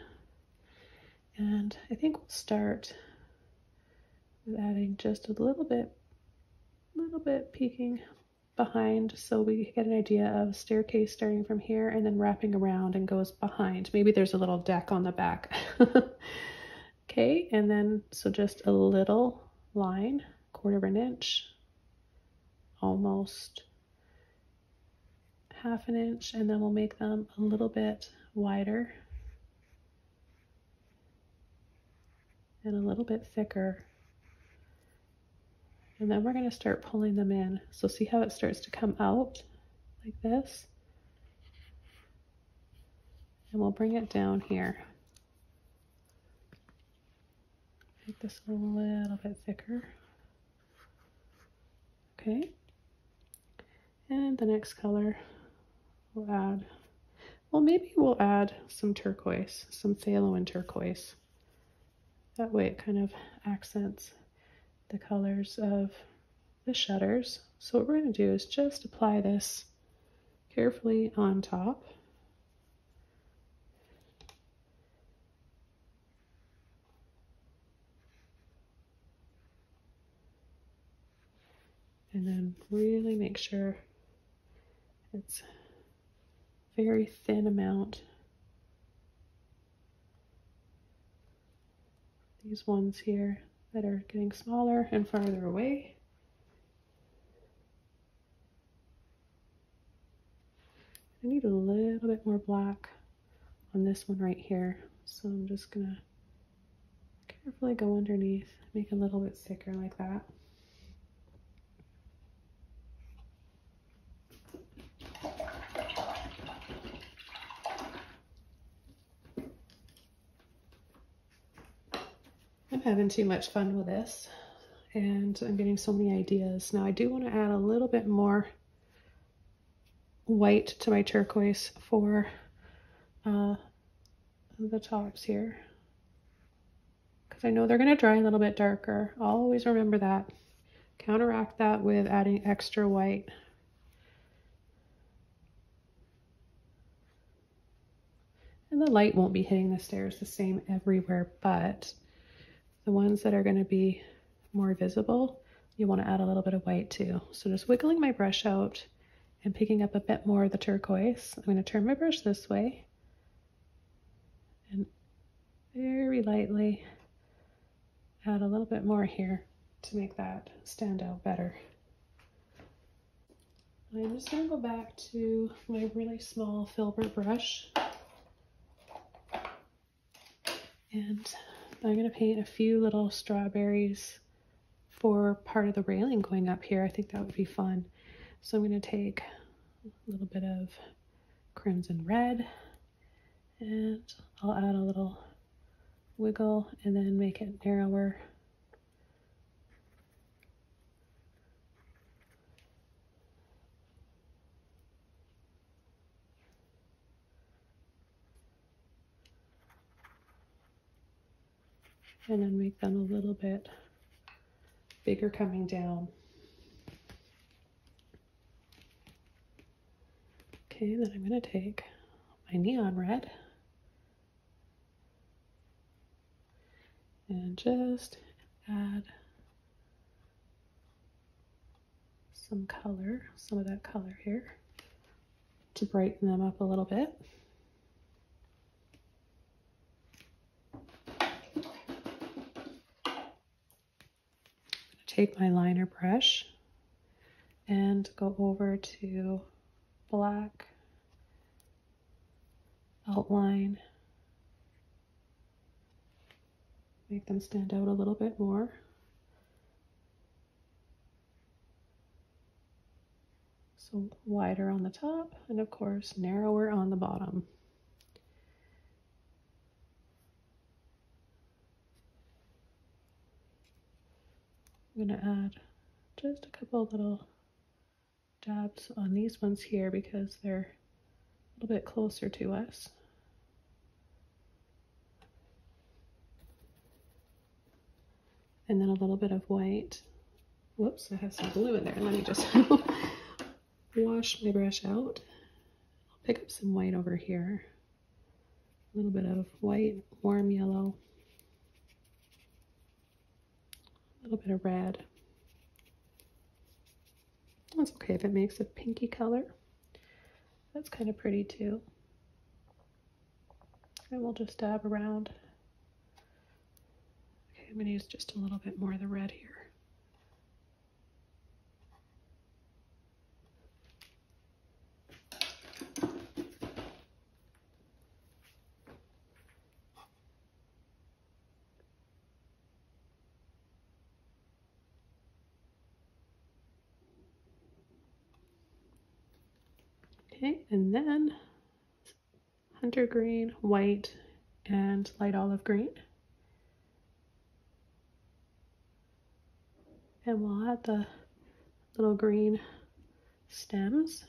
and I think we'll start with adding just a little bit peeking behind, so we get an idea of a staircase starting from here and then wrapping around and goes behind. Maybe there's a little deck on the back. Okay, and then so just a little line, 1/4 inch, almost 1/2 inch, and then we'll make them a little bit wider and a little bit thicker. And then we're going to start pulling them in. So see how it starts to come out like this? And we'll bring it down here. Make this a little bit thicker. Okay. And the next color we'll add, well, maybe we'll add some turquoise, some phthalo and turquoise. That way it kind of accents the colors of the shutters. So what we're going to do is just apply this carefully on top. And then really make sure it's very thin amount. These ones here that are getting smaller and farther away. I need a little bit more black on this one right here. So I'm just gonna carefully go underneath, make it a little bit thicker like that. I'm having too much fun with this and I'm getting so many ideas. Now I do want to add a little bit more white to my turquoise for the tops here, because I know they're going to dry a little bit darker. Always remember that. counteract that with adding extra white. And the light won't be hitting the stairs the same everywhere, but the ones that are going to be more visible, you want to add a little bit of white too. So just wiggling my brush out and picking up a bit more of the turquoise. I'm going to turn my brush this way and very lightly add a little bit more here to make that stand out better. I'm just going to go back to my really small filbert brush, and I'm going to paint a few little strawberries for part of the railing going up here. I think that would be fun. So I'm going to take a little bit of crimson red, and I'll add a little wiggle and then make it narrower. And then make them a little bit bigger coming down. Okay, then I'm going to take my neon red and just add some color, some of that color here, to brighten them up a little bit. Take my liner brush and go over to black, outline, make them stand out a little bit more. So wider on the top and of course narrower on the bottom. I'm going to add just a couple little dabs on these ones here because they're a little bit closer to us. And then a little bit of white. Whoops, I have some glue in there. Let me just wash my brush out. I'll pick up some white over here. A little bit of white, warm yellow. A little bit of red. That's okay if it makes a pinky color. That's kind of pretty too. And we'll just dab around. Okay, I'm going to use just a little bit more of the red here. Okay, and then hunter green, white, and light olive green. And we'll add the little green stems.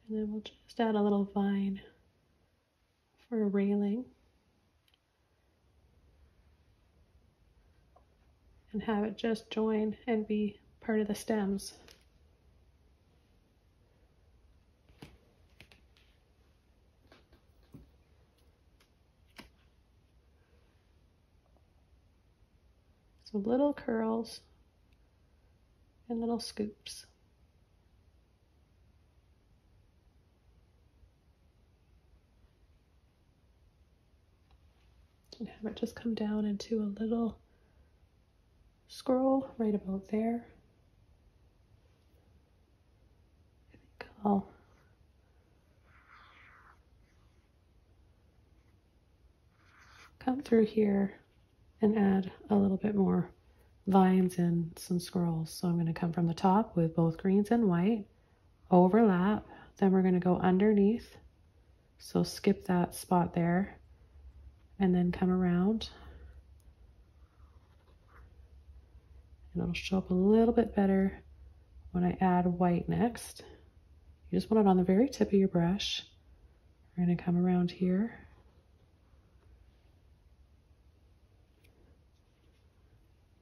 And then we'll just add a little vine for a railing. And have it just join and be part of the stems. So little curls and little scoops. And have it just come down into a little scroll right about there. I think I'll come through here and add a little bit more vines and some scrolls. So I'm going to come from the top with both greens and white, overlap, then we're going to go underneath. So skip that spot there and then come around. And it'll show up a little bit better when I add white next. You just want it on the very tip of your brush. We're going to come around here.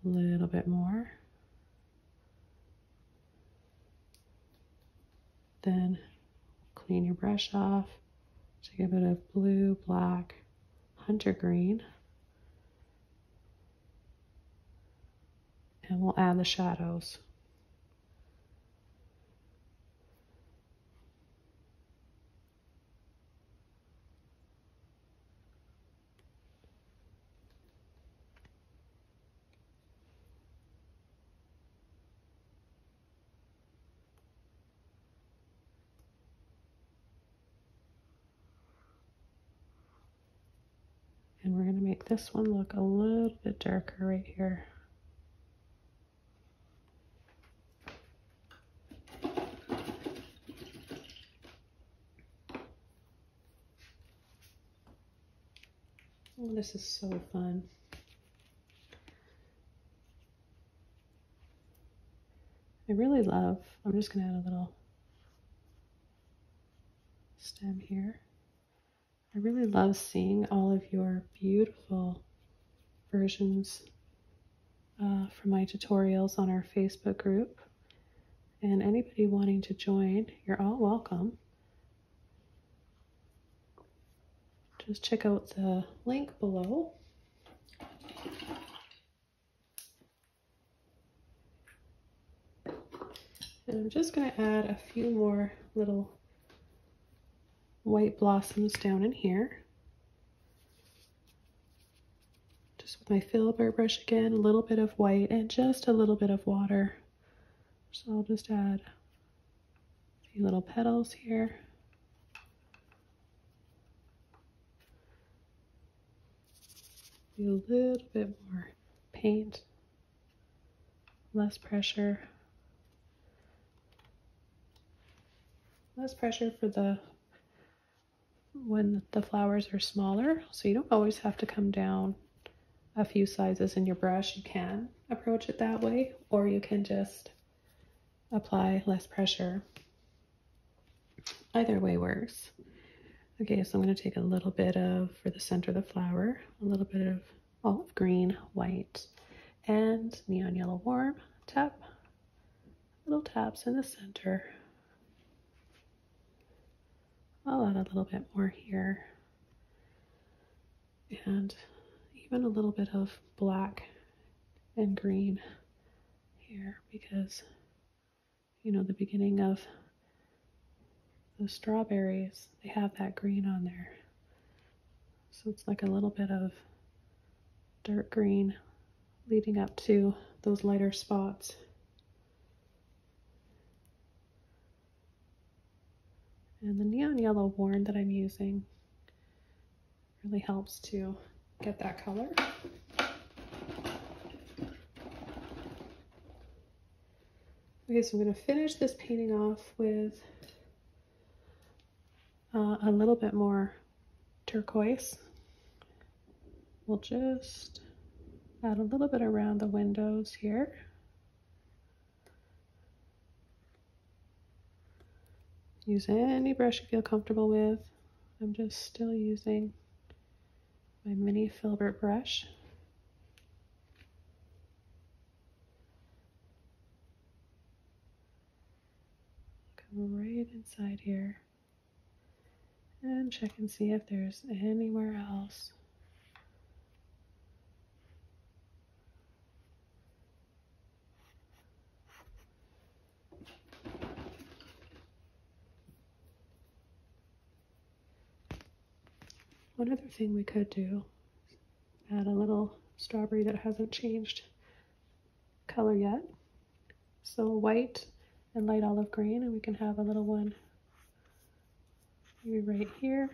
A little bit more. Then clean your brush off. Take a bit of blue, black, hunter green. And we'll add the shadows. And we're going to make this one look a little bit darker right here. Oh, this is so fun. I really love, I'm just going to add a little stem here. I really love seeing all of your beautiful versions from my tutorials on our Facebook group. And anybody wanting to join, you're all welcome. Just check out the link below. And I'm just going to add a few more little white blossoms down in here. Just with my filbert brush again, a little bit of white and just a little bit of water. So I'll just add a few little petals here. Do a little bit more paint, less pressure. Less pressure for when the flowers are smaller, so you don't always have to come down a few sizes in your brush. You can approach it that way, or you can just apply less pressure. Either way works. Okay, so I'm going to take a little bit of, for the center of the flower, a little bit of olive green, white, and neon yellow warm. Tap, little taps in the center. I'll add a little bit more here. And even a little bit of black and green here, because, you know, the beginning of the strawberries, they have that green on there. So it's like a little bit of dark green leading up to those lighter spots. And the neon yellow warm that I'm using really helps to get that color. Okay, so I'm going to finish this painting off with a little bit more turquoise. We'll just add a little bit around the windows here. Use any brush you feel comfortable with. I'm just still using my mini filbert brush. Come right inside here and check and see if there's anywhere else. One other thing we could do, add a little strawberry that hasn't changed color yet. So white and light olive green, and we can have a little one maybe right here.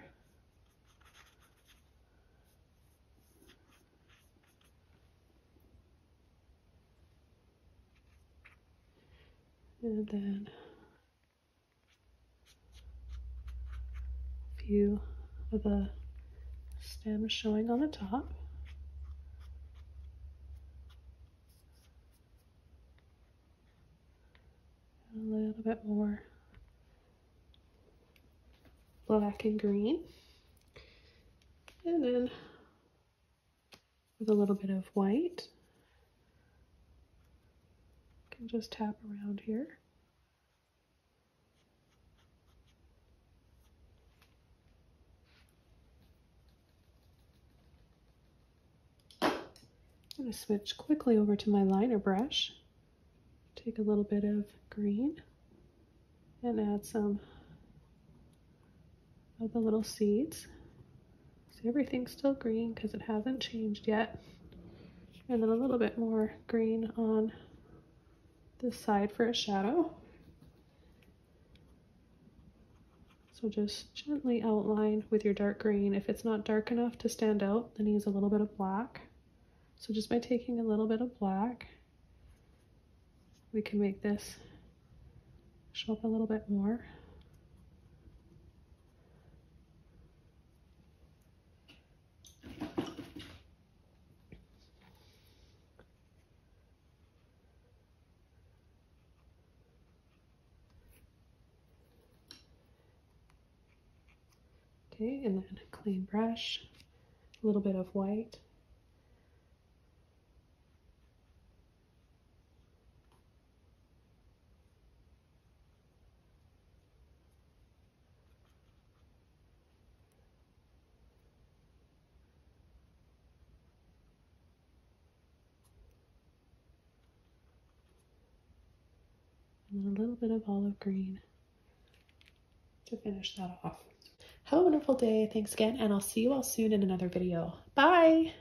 And then a few of the stems showing on the top. A little bit more black and green. And then with a little bit of white, I can just tap around here. I'm going to switch quickly over to my liner brush. Take a little bit of green and add some of the little seeds. See, everything's still green because it hasn't changed yet. And then a little bit more green on this side for a shadow. So just gently outline with your dark green. If it's not dark enough to stand out, then use a little bit of black. So just by taking a little bit of black, we can make this show up a little bit more. Okay, and then a clean brush, a little bit of white. And then a little bit of olive green to finish that off. Have a wonderful day. Thanks again, and I'll see you all soon in another video. Bye!